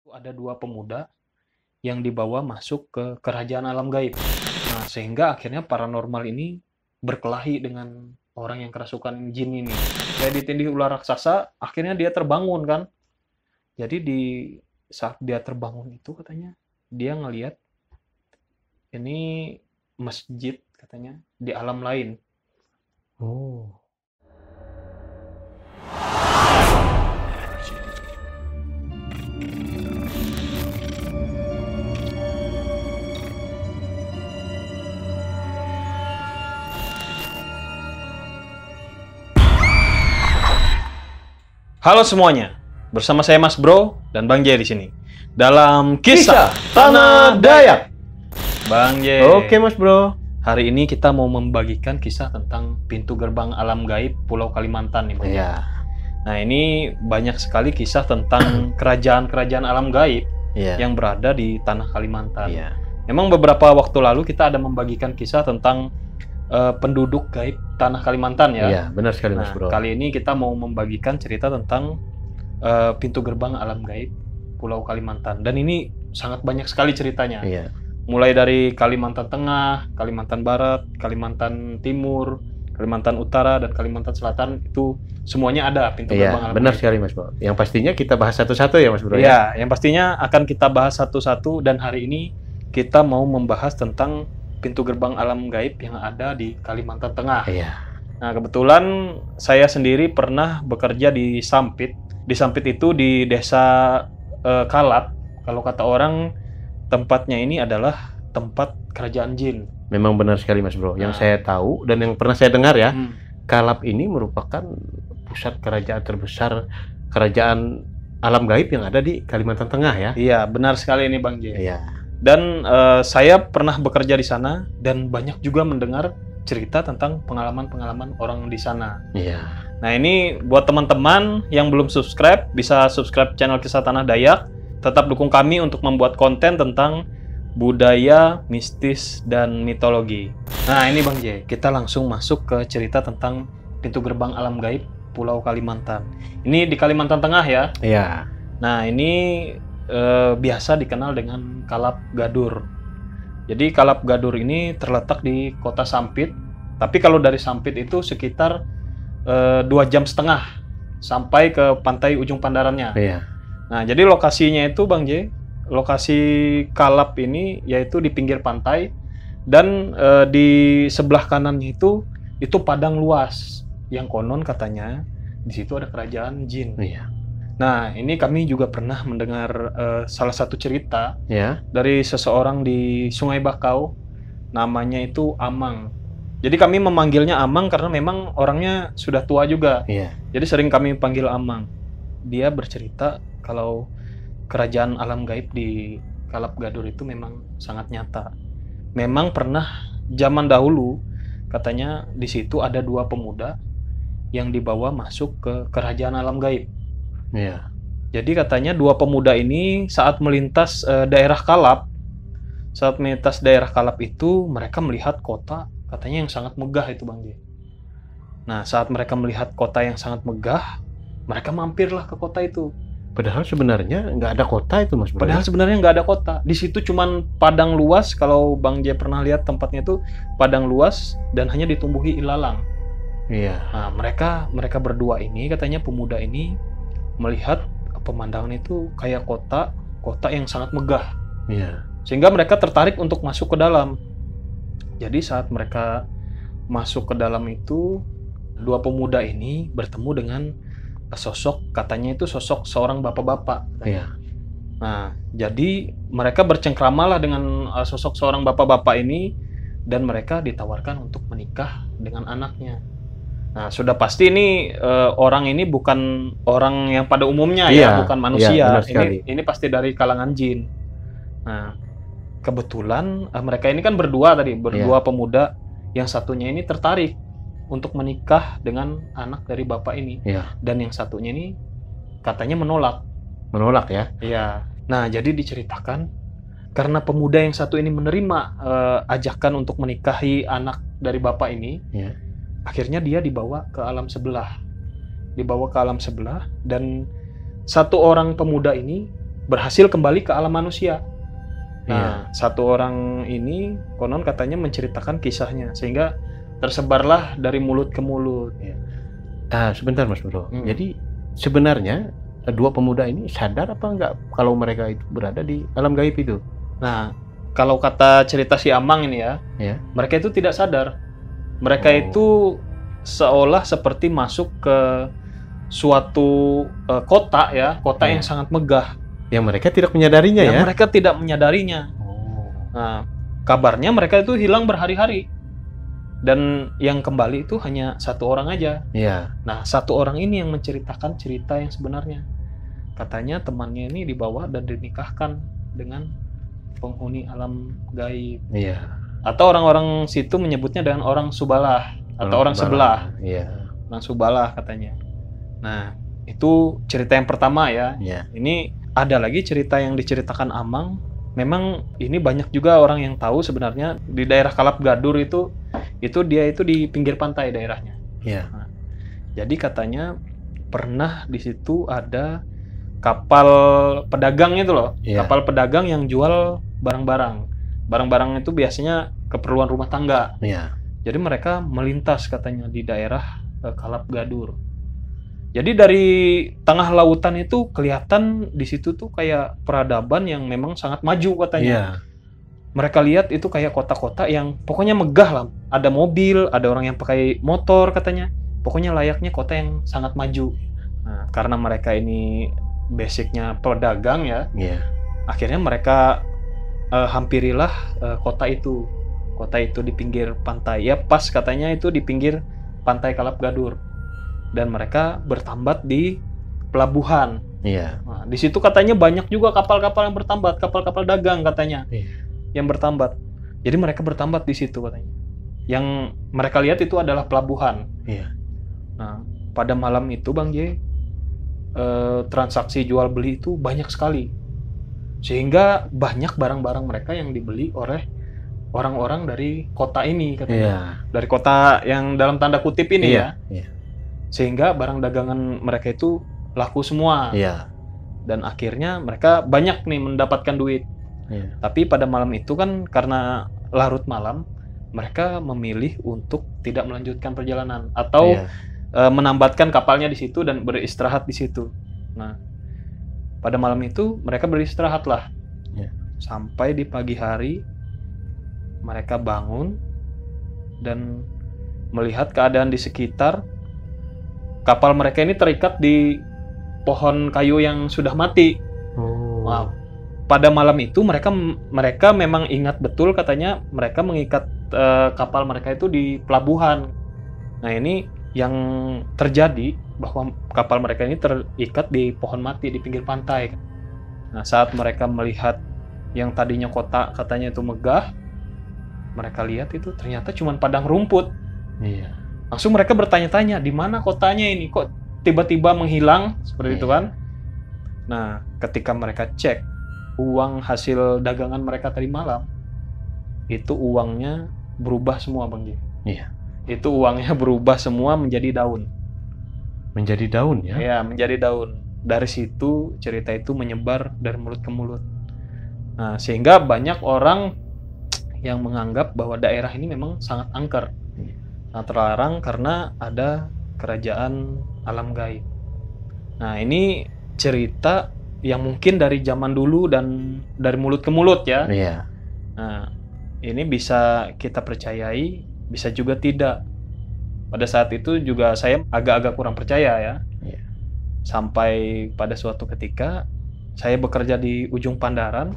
Ada dua pemuda yang dibawa masuk ke kerajaan alam gaib. Nah, sehingga akhirnya paranormal ini berkelahi dengan orang yang kerasukan jin ini. Kayak ditindih ular raksasa, akhirnya dia terbangun kan. Jadi di saat dia terbangun itu katanya dia ngelihat ini masjid katanya di alam lain. Oh. Halo semuanya, bersama saya Mas Bro dan Bang J di sini dalam kisah Tanah Dayak. Bang J. Oke Mas Bro. Hari ini kita mau membagikan kisah tentang pintu gerbang alam gaib Pulau Kalimantan nih Bang. Iya. Nah ini banyak sekali kisah tentang kerajaan-kerajaan alam gaib Iya. yang berada di tanah Kalimantan. Iya. Memang beberapa waktu lalu kita ada membagikan kisah tentang penduduk gaib tanah Kalimantan ya. Iya, benar sekali Mas Nah, Bro. kali ini kita mau membagikan cerita tentang pintu gerbang alam gaib Pulau Kalimantan. Dan ini sangat banyak sekali ceritanya. Iya. Mulai dari Kalimantan Tengah, Kalimantan Barat, Kalimantan Timur, Kalimantan Utara, dan Kalimantan Selatan, itu semuanya ada pintu gerbang Iya, alam benar gaib. sekali Mas Bro. Yang pastinya kita bahas satu-satu ya Mas Bro. Iya, yang pastinya akan kita bahas satu-satu, dan hari ini kita mau membahas tentang pintu gerbang alam gaib yang ada di Kalimantan Tengah. Iya. Nah, kebetulan saya sendiri pernah bekerja di Sampit. Di Sampit itu di desa Kalap. Kalau kata orang, tempatnya ini adalah tempat kerajaan jin. Memang benar sekali Mas Bro. Yang Nah. saya tahu dan yang pernah saya dengar ya, Hmm. Kalap ini merupakan pusat kerajaan terbesar kerajaan alam gaib yang ada di Kalimantan Tengah ya. Iya, benar sekali ini Bang J. Iya. Dan saya pernah bekerja di sana dan banyak juga mendengar cerita tentang pengalaman-pengalaman orang di sana. Iya. Nah, ini buat teman-teman yang belum subscribe, bisa subscribe channel Kisah Tanah Dayak. Tetap dukung kami untuk membuat konten tentang budaya, mistis, dan mitologi. Nah, ini Bang J, kita langsung masuk ke cerita tentang pintu gerbang alam gaib Pulau Kalimantan. Ini di Kalimantan Tengah ya. Iya. Nah, ini biasa dikenal dengan Kalap Gadur. Jadi Kalap Gadur ini terletak di kota Sampit. Tapi kalau dari Sampit itu sekitar 2,5 jam sampai ke pantai ujung Pandarannya. Iya. Nah, jadi lokasinya itu Bang J, lokasi Kalap ini yaitu di pinggir pantai, dan di sebelah kanannya itu padang luas yang konon katanya di situ ada kerajaan jin. Iya. Nah, ini kami juga pernah mendengar salah satu cerita Ya. dari seseorang di Sungai Bakau, namanya itu Amang. Jadi kami memanggilnya Amang karena memang orangnya sudah tua juga. Iya. Jadi sering kami panggil Amang. Dia bercerita kalau kerajaan alam gaib di Kalap Gadur itu memang sangat nyata. Memang pernah zaman dahulu katanya di situ ada dua pemuda yang dibawa masuk ke kerajaan alam gaib. Iya. Jadi katanya dua pemuda ini saat melintas daerah Kalap, itu mereka melihat kota katanya yang sangat megah itu Bang J. Nah, saat mereka melihat kota yang sangat megah, mereka mampirlah ke kota itu. Padahal sebenarnya nggak ada kota itu Mas Bro. Padahal sebenarnya nggak ada kota. Di situ cuman padang luas. Kalau Bang J pernah lihat tempatnya itu padang luas dan hanya ditumbuhi ilalang. Iya. Nah, mereka berdua ini katanya pemuda ini melihat pemandangan itu kayak kota yang sangat megah. Iya. Sehingga mereka tertarik untuk masuk ke dalam. Jadi saat mereka masuk ke dalam itu, dua pemuda ini bertemu dengan sosok, katanya itu sosok seorang bapak-bapak. Iya. Nah, jadi mereka bercengkramalah dengan sosok seorang bapak-bapak ini, dan mereka ditawarkan untuk menikah dengan anaknya. Nah, sudah pasti ini orang ini bukan orang yang pada umumnya Iya, ya, bukan manusia. iya, benar sekali. Ini pasti dari kalangan jin. Nah, kebetulan mereka ini kan berdua pemuda, yang satunya ini tertarik untuk menikah dengan anak dari bapak ini. Iya. Dan yang satunya ini katanya menolak. Menolak ya. Iya. Nah, jadi diceritakan karena pemuda yang satu ini menerima ajakan untuk menikahi anak dari bapak ini. Iya. Akhirnya dia dibawa ke alam sebelah. Dan satu orang pemuda ini berhasil kembali ke alam manusia. Iya. Nah, satu orang ini konon katanya menceritakan kisahnya sehingga tersebarlah dari mulut ke mulut. Nah, sebentar Mas Bro. Hmm. Jadi sebenarnya dua pemuda ini sadar apa enggak kalau mereka itu berada di alam gaib itu? Nah, kalau kata cerita si Amang ini ya, Ya. mereka itu tidak sadar. Mereka Oh. itu seolah seperti masuk ke suatu kota ya, kota Iya. yang sangat megah. Yang mereka tidak menyadarinya Yang ya? mereka tidak menyadarinya. Oh. Nah, kabarnya mereka itu hilang berhari-hari. Dan yang kembali itu hanya satu orang aja. Iya. Nah, satu orang ini yang menceritakan cerita yang sebenarnya. Katanya temannya ini dibawa dan dinikahkan dengan penghuni alam gaib. Iya. Atau orang-orang situ menyebutnya dengan orang Subalah atau orang sebelah. Iya. Orang Subalah katanya. Nah, itu cerita yang pertama ya. Iya. Ini ada lagi cerita yang diceritakan Amang. Memang ini banyak juga orang yang tahu sebenarnya di daerah Kalap Gadur itu dia itu di pinggir pantai daerahnya. Iya. Jadi katanya pernah di situ ada kapal pedagang itu loh. Iya. Kapal pedagang yang jual barang-barang. Barang-barang itu biasanya keperluan rumah tangga. Iya. Jadi mereka melintas katanya di daerah Kalap Gadur. Jadi dari tengah lautan itu kelihatan di situ tuh kayak peradaban yang memang sangat maju katanya. Iya. Mereka lihat itu kayak kota-kota yang pokoknya megah lah. Ada mobil, ada orang yang pakai motor katanya. Pokoknya layaknya kota yang sangat maju. Nah, karena mereka ini basicnya pedagang ya, Iya. akhirnya mereka hampirilah kota itu. Kota itu di pinggir pantai. Ya pas katanya itu di pinggir pantai Kalap Gadur. Dan mereka bertambat di pelabuhan. Iya. Nah, di situ katanya banyak juga kapal-kapal yang bertambat, kapal-kapal dagang katanya yang bertambat. Jadi mereka bertambat di situ katanya. Yang mereka lihat itu adalah pelabuhan. Iya. Nah, pada malam itu Bang J, transaksi jual beli itu banyak sekali. Sehingga banyak barang-barang mereka yang dibeli oleh orang-orang dari kota ini katanya. Iya. Dari kota yang dalam tanda kutip ini ya. Iya. Sehingga barang dagangan mereka itu laku semua. Iya. Dan akhirnya mereka banyak nih mendapatkan duit. Iya. Tapi pada malam itu kan karena larut malam, mereka memilih untuk tidak melanjutkan perjalanan atau Iya. menambatkan kapalnya di situ dan beristirahat di situ. Nah, pada malam itu mereka beristirahat lah. Iya. Sampai di pagi hari mereka bangun dan melihat keadaan di sekitar. Kapal mereka ini terikat di pohon kayu yang sudah mati. Oh. Wow. Pada malam itu mereka memang ingat betul katanya mereka mengikat kapal mereka itu di pelabuhan. Nah, ini yang terjadi bahwa kapal mereka ini terikat di pohon mati di pinggir pantai. Nah, saat mereka melihat yang tadinya kota katanya itu megah, mereka lihat itu ternyata cuma padang rumput. Iya. Langsung mereka bertanya-tanya, di mana kotanya ini? Kok tiba-tiba menghilang? Seperti itu kan? Nah, ketika mereka cek uang hasil dagangan mereka tadi malam, itu uangnya berubah semua, Bang Ji. Iya. Itu uangnya berubah semua menjadi daun. Menjadi daun ya? Ya, menjadi daun. Dari situ cerita itu menyebar dari mulut ke mulut. Nah, sehingga banyak orang yang menganggap bahwa daerah ini memang sangat angker. Sangat terlarang karena ada kerajaan alam gaib. Nah, ini cerita yang mungkin dari zaman dulu dan dari mulut ke mulut ya. Iya. Nah, ini bisa kita percayai, bisa juga tidak. Pada saat itu juga saya agak-agak kurang percaya ya. Iya. Sampai pada suatu ketika saya bekerja di ujung Pandaran.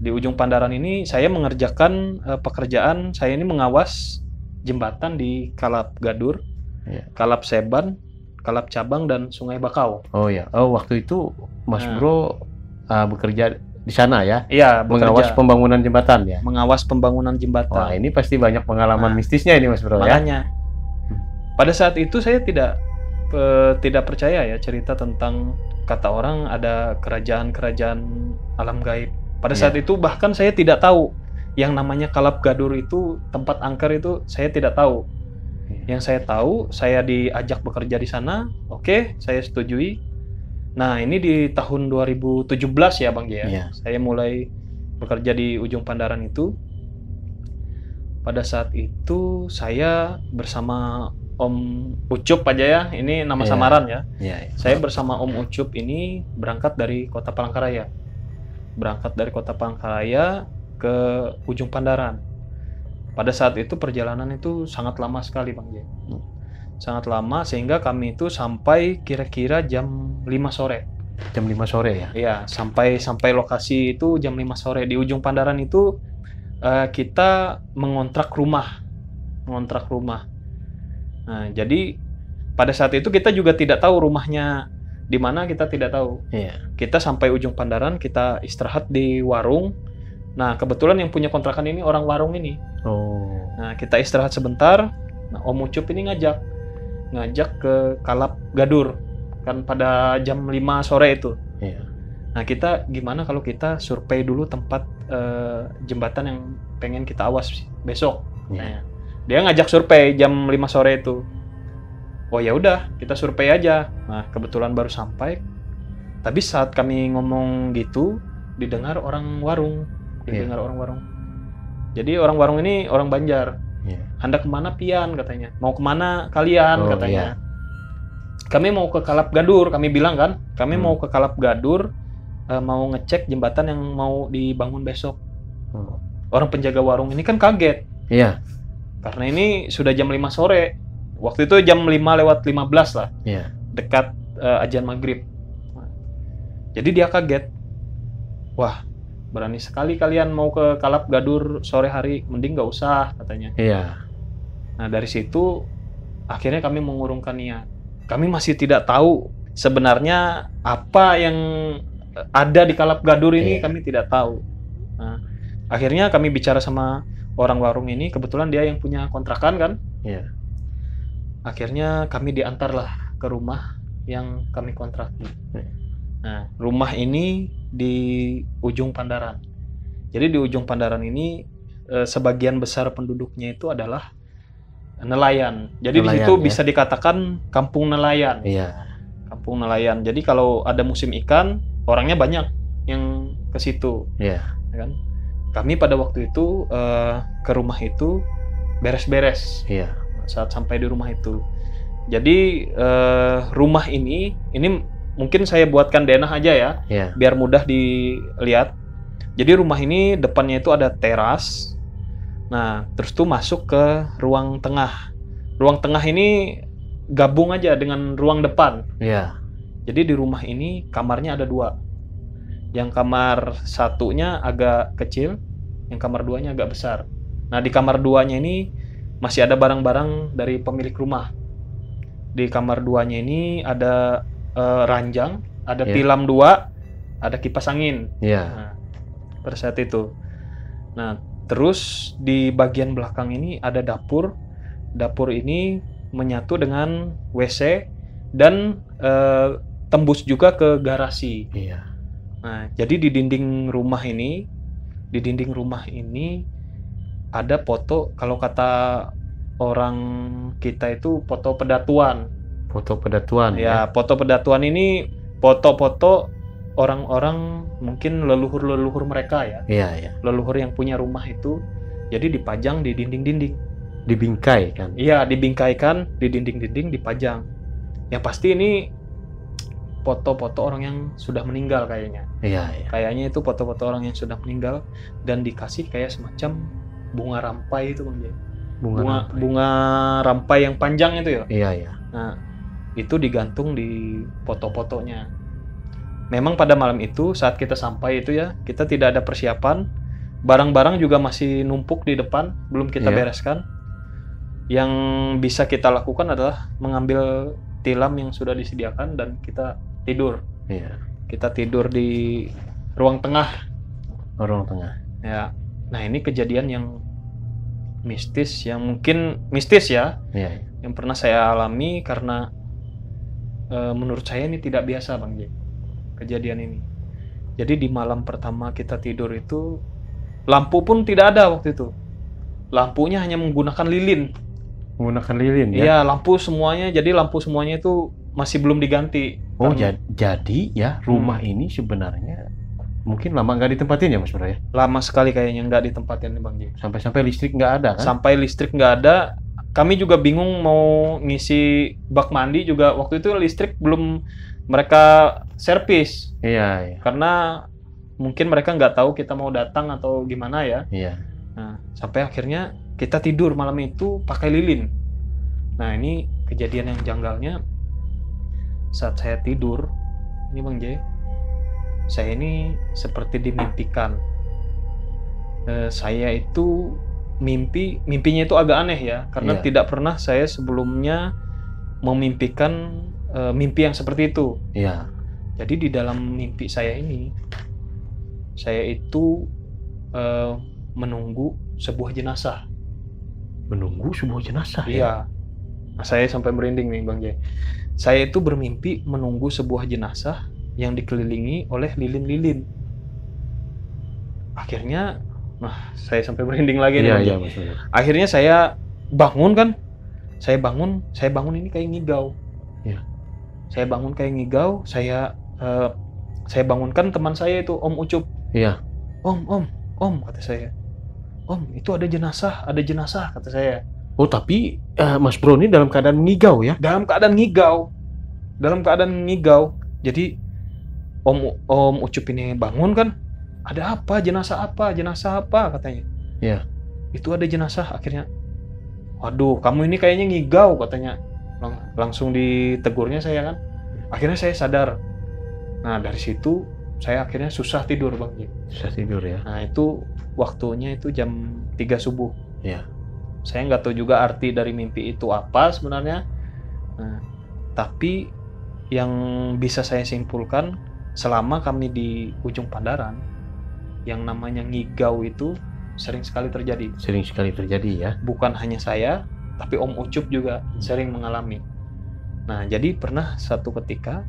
Di ujung Pandaran ini saya mengerjakan pekerjaan, saya ini mengawas jembatan di Kalap Gadur, Iya. Kalap Seban, Kalap Cabang, dan Sungai Bakau. Oh ya. Oh, waktu itu Mas Nah. Bro bekerja di sana ya? Iya, Mengawas bekerja. pembangunan jembatan ya? Mengawas pembangunan Wah, jembatan. ini pasti banyak pengalaman Nah, mistisnya ini Mas Bro ya? Makanya pada saat itu saya tidak percaya ya cerita tentang kata orang ada kerajaan-kerajaan alam gaib. Pada saat itu bahkan saya tidak tahu yang namanya Kalap Gadur itu tempat angker itu saya tidak tahu. Yang saya tahu saya diajak bekerja di sana, oke, saya setujui. Nah, ini di tahun 2017 ya Bang J ya. Iya. Saya mulai bekerja di Ujung Pandaran itu. Pada saat itu saya bersama Om Ucup aja ya, ini nama Iya. samaran ya. Iya, iya. Saya bersama Om Ucup ini berangkat dari Kota Palangkaraya. Berangkat dari Kota Palangkaraya ke Ujung Pandaran. Pada saat itu perjalanan itu sangat lama sekali Bang J. Sangat lama sehingga kami itu sampai kira-kira jam 5 sore. Jam 5 sore ya? Iya, sampai lokasi itu jam 5 sore. Di Ujung Pandaran itu kita mengontrak rumah. Nah, jadi pada saat itu kita juga tidak tahu rumahnya di mana, kita tidak tahu. Iya. Kita sampai Ujung Pandaran, kita istirahat di warung. Nah, kebetulan yang punya kontrakan ini orang warung ini. Oh. Nah, kita istirahat sebentar. Nah, Om Ucup ini ngajak ke Kalap Gadur. Kan pada jam 5 sore itu. Iya. Nah, kita gimana kalau kita survei dulu tempat jembatan yang pengen kita awas besok. Iya. Nah, dia ngajak survei jam 5 sore itu. Oh ya udah, kita survei aja. Nah, kebetulan baru sampai. Tapi saat kami ngomong gitu, didengar orang warung. Jadi orang warung ini orang Banjar. Iya. Hendak kemana pian katanya? Mau kemana kalian Oh, katanya? iya. Kami mau ke Kalap Gadur, kami bilang kan. Kami Hmm. mau ke Kalap Gadur, mau ngecek jembatan yang mau dibangun besok. Oh. Orang penjaga warung ini kan kaget. Iya. Karena ini sudah jam 5 sore. Waktu itu jam 5:15 lah. Iya. Dekat azan maghrib. Jadi dia kaget. Wah, berani sekali kalian mau ke Kalap Gadur sore hari, mending nggak usah katanya. Iya. Nah dari situ akhirnya kami mengurungkan niat. Kami masih tidak tahu sebenarnya apa yang ada di Kalap Gadur ini, Iya. kami tidak tahu. Nah, akhirnya kami bicara sama orang warung ini, kebetulan dia yang punya kontrakan kan. Iya. Akhirnya kami diantarlah ke rumah yang kami kontraki. Iya. Nah, rumah ini di Ujung Pandaran. Jadi di Ujung Pandaran ini sebagian besar penduduknya itu adalah nelayan. Jadi di Nelayan, situ ya. bisa dikatakan kampung nelayan. Iya. Kampung nelayan. Jadi kalau ada musim ikan, orangnya banyak yang ke situ, Iya. ya kan? Kami pada waktu itu ke rumah itu beres-beres. Iya. Saat sampai di rumah itu. Jadi rumah ini mungkin saya buatkan denah aja ya, Iya. biar mudah dilihat. Jadi rumah ini depannya itu ada teras. Nah, terus tuh masuk ke ruang tengah. Ruang tengah ini gabung aja dengan ruang depan. Iya. Jadi di rumah ini kamarnya ada 2. Yang kamar satunya agak kecil, yang kamar 2-nya agak besar. Nah, di kamar 2-nya ini masih ada barang-barang dari pemilik rumah. Di kamar 2-nya ini ada ranjang, ada Iya. tilam 2, ada kipas angin. Iya. Nah, pada saat itu. Nah, terus di bagian belakang ini ada dapur. Dapur ini menyatu dengan WC dan tembus juga ke garasi. Iya. Nah, jadi di dinding rumah ini ada foto, kalau kata orang kita itu foto pedatuan. Foto pedatuan. Ya, foto pedatuan ini foto-foto orang-orang mungkin leluhur-leluhur mereka ya. Iya. Iya. Leluhur yang punya rumah itu. Jadi dipajang di dinding-dinding. Dibingkai kan. Iya, dibingkaikan di dinding-dinding, dipajang. Yang pasti ini foto-foto orang yang sudah meninggal kayaknya. Iya. Iya. Kayaknya itu foto-foto orang yang sudah meninggal dan dikasih kayak semacam bunga rampai itu Bang Jay. Bunga rampai yang panjang itu ya. Iya. Iya. Nah, itu digantung di foto-fotonya. Memang pada malam itu saat kita sampai itu ya, kita tidak ada persiapan. Barang-barang juga masih numpuk di depan, belum kita Iya. bereskan. Yang bisa kita lakukan adalah mengambil tilam yang sudah disediakan dan kita tidur. Iya. Kita tidur di ruang tengah. Ruang tengah. Ya. Nah, ini kejadian yang mistis, yang mungkin mistis ya, Iya. yang pernah saya alami karena menurut saya ini tidak biasa Bang J. Kejadian ini. Jadi di malam pertama kita tidur itu lampu pun tidak ada waktu itu. Lampunya hanya menggunakan lilin. Menggunakan lilin ya. Iya, lampu semuanya. Jadi lampu semuanya itu masih belum diganti. Oh, Karena jadi ya rumah ini sebenarnya mungkin lama nggak ditempatin ya Mas Bro ya? lama sekali kayaknya nggak ditempatin nih Bang J. Sampai-sampai listrik nggak ada kan? Sampai listrik nggak ada, kami juga bingung mau ngisi bak mandi juga. Waktu itu listrik belum mereka servis, Iya, iya. karena mungkin mereka nggak tahu kita mau datang atau gimana ya. Iya. Nah, sampai akhirnya kita tidur malam itu pakai lilin. Nah, ini kejadian yang janggalnya saat saya tidur, ini Bang J, saya ini seperti dimimpikan. Saya itu mimpinya itu agak aneh ya, karena Iya. tidak pernah saya sebelumnya memimpikan mimpi yang seperti itu. Iya. Jadi di dalam mimpi saya ini, saya itu menunggu sebuah jenazah. Menunggu sebuah jenazah ya? Iya. Nah, saya sampai merinding nih Bang J. Saya itu bermimpi menunggu sebuah jenazah yang dikelilingi oleh lilin-lilin. Akhirnya, nah saya sampai merinding lagi nih Iya, Bang J. iya Mas Bro. Akhirnya saya bangun kan. Saya bangun ini kayak ngigau. Iya. Saya bangun kayak ngigau, saya bangunkan teman saya itu, Om Ucup. Iya. Om, kata saya. Om, itu ada jenazah, kata saya. Oh, tapi Mas Bro ini dalam keadaan ngigau ya? Dalam keadaan ngigau. Jadi Om Ucup ini bangun kan, ada apa? Jenazah apa katanya. Iya. Itu ada jenazah. Akhirnya, waduh, kamu ini kayaknya ngigau, katanya. Langsung ditegurnya saya kan. Akhirnya saya sadar. Nah, dari situ saya akhirnya susah tidur Bang. Susah tidur ya? Nah, itu waktunya itu jam 3 subuh. Iya. Saya nggak tahu juga arti dari mimpi itu apa sebenarnya. Nah, tapi yang bisa saya simpulkan, selama kami di ujung Pandaran, yang namanya ngigau itu sering sekali terjadi. Sering sekali terjadi ya? Bukan hanya saya, tapi Om Ucup juga sering mengalami. Nah, jadi pernah satu ketika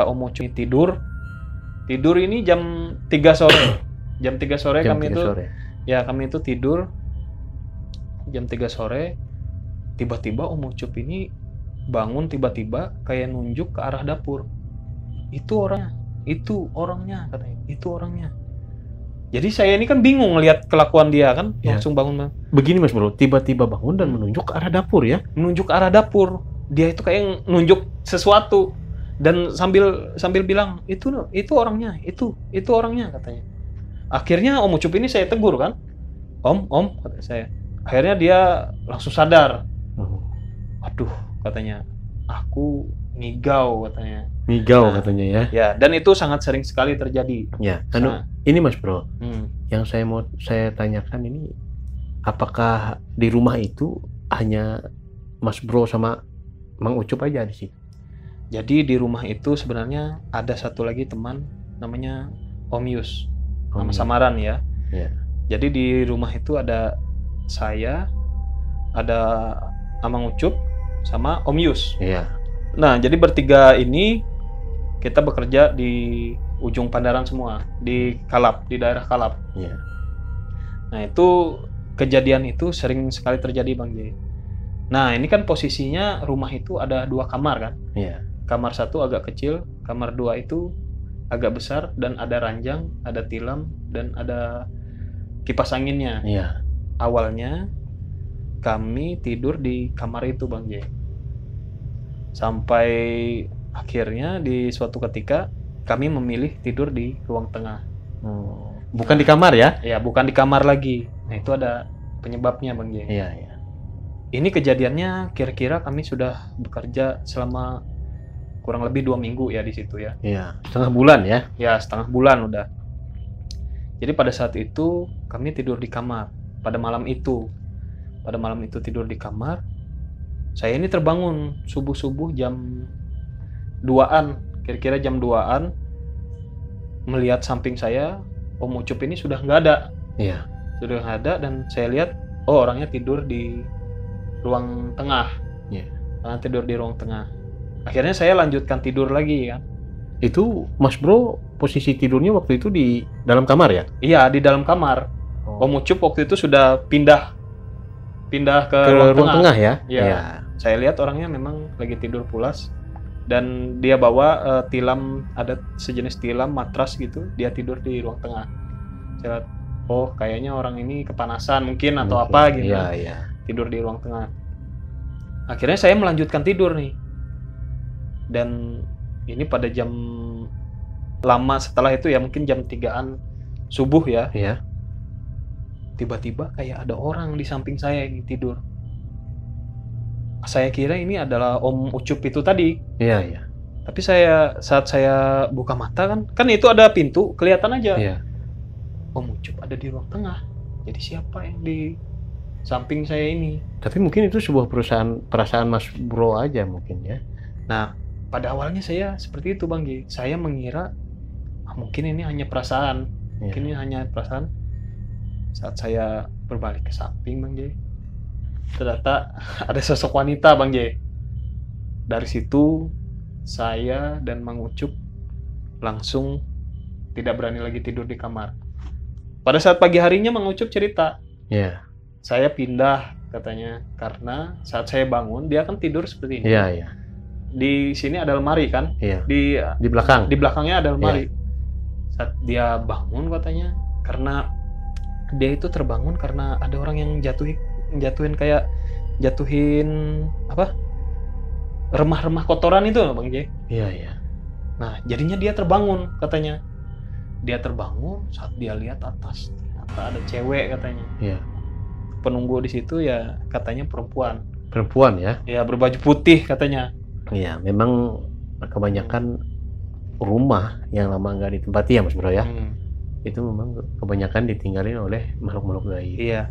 Om Ucup tidur ini jam 3 sore. Jam 3 sore Jam kami 3 itu sore. ya kami itu tidur jam 3 sore. Tiba-tiba Om Ucup ini bangun tiba-tiba kayak nunjuk ke arah dapur. Itu orangnya katanya. Itu orangnya. Jadi saya ini kan bingung ngelihat kelakuan dia kan, Ya. langsung bangun. Begini Mas Bro, tiba-tiba bangun dan menunjuk ke arah dapur ya? Menunjuk ke arah dapur. Dia itu kayak nunjuk sesuatu dan sambil bilang, itu orangnya, itu orangnya katanya. Akhirnya Om Ucup ini saya tegur kan. Om, kata saya. Akhirnya dia langsung sadar. Aduh, katanya, aku ngigau katanya. Ngigau Nah, katanya ya? Ya, dan itu sangat sering sekali terjadi. Ya. Nah, Ini Mas Bro, hmm. yang saya tanyakan ini, apakah di rumah itu hanya Mas Bro sama Mang Ucup aja di situ? Jadi di rumah itu sebenarnya ada satu lagi teman namanya Om Yus, nama samaran ya. Ya. Jadi di rumah itu ada saya, ada Amang Ucup, sama Om Yus. Iya. Nah, jadi bertiga ini kita bekerja di ujung Pandaran semua, di Kalap, di daerah Kalap. Iya. Nah, itu kejadian itu sering sekali terjadi Bang J. Nah, ini kan posisinya rumah itu ada 2 kamar kan. Iya. Kamar 1 agak kecil, kamar 2 itu agak besar dan ada ranjang, ada tilam, dan ada kipas anginnya. Iya. Awalnya kami tidur di kamar itu Bang J. Sampai akhirnya di suatu ketika kami memilih tidur di ruang tengah. Bukan di kamar ya? Ya, bukan di kamar lagi. Nah, itu ada penyebabnya Bang J. Iya, iya. Ini kejadiannya kira-kira kami sudah bekerja selama kurang lebih 2 minggu ya di situ ya. Iya, setengah bulan ya? Ya, setengah bulan udah. Jadi pada saat itu kami tidur di kamar. Pada malam itu tidur di kamar. Saya ini terbangun subuh-subuh jam 2-an, kira-kira jam 2-an, melihat samping saya, Om Ucup ini sudah nggak ada. Iya. Sudah nggak ada, dan saya lihat, oh orangnya tidur di ruang tengah. Iya. Orangnya tidur di ruang tengah. Akhirnya saya lanjutkan tidur lagi kan. Itu Mas Bro posisi tidurnya waktu itu di dalam kamar ya? Iya, di dalam kamar. Om Ucup waktu itu sudah pindah ke ruang ruang tengah ya? Iya. Saya lihat orangnya memang lagi tidur pulas dan dia bawa tilam, ada sejenis tilam matras gitu, dia tidur di ruang tengah. Saya lihat, oh kayaknya orang ini kepanasan mungkin atau apa gitu, Iya, iya. tidur di ruang tengah. Akhirnya saya melanjutkan tidur nih, dan ini pada jam lama setelah itu ya, mungkin jam 3-an subuh ya, Iya. tiba-tiba kayak ada orang di samping saya ini tidur. Saya kira ini adalah Om Ucup itu tadi. Iya, iya. Tapi saat saya buka mata kan itu ada pintu, kelihatan aja. Iya. Om Ucup ada di ruang tengah. Jadi siapa yang di samping saya ini? Tapi mungkin itu sebuah perasaan Mas Bro aja mungkin ya. Nah, pada awalnya saya seperti itu Bang G. Saya mengira mungkin ini hanya perasaan. Mungkin ini hanya perasaan. Saat saya berbalik ke samping Bang J, ternyata ada sosok wanita Bang J. Dari situ saya dan Mang Ucup langsung tidak berani lagi tidur di kamar. Pada saat pagi harinya Mang Ucup cerita, Iya. saya pindah katanya karena saat saya bangun dia kan tidur seperti ini. Iya, iya. Di sini ada lemari kan? Iya. Di belakang. Di belakangnya ada lemari. Saat dia bangun katanya, karena dia itu terbangun karena ada orang yang jatuhin apa? Remah-remah kotoran itu Bang J. Iya, iya. Nah, jadinya dia terbangun katanya. Dia terbangun saat dia lihat atas, ternyata ada cewek katanya. Iya. Penunggu di situ ya katanya perempuan. Perempuan ya. Ya berbaju putih katanya. Iya, memang kebanyakan rumah yang lama nggak ditempati ya Mas Bro ya. Itu memang kebanyakan ditinggalin oleh makhluk-makhluk gaib. Iya.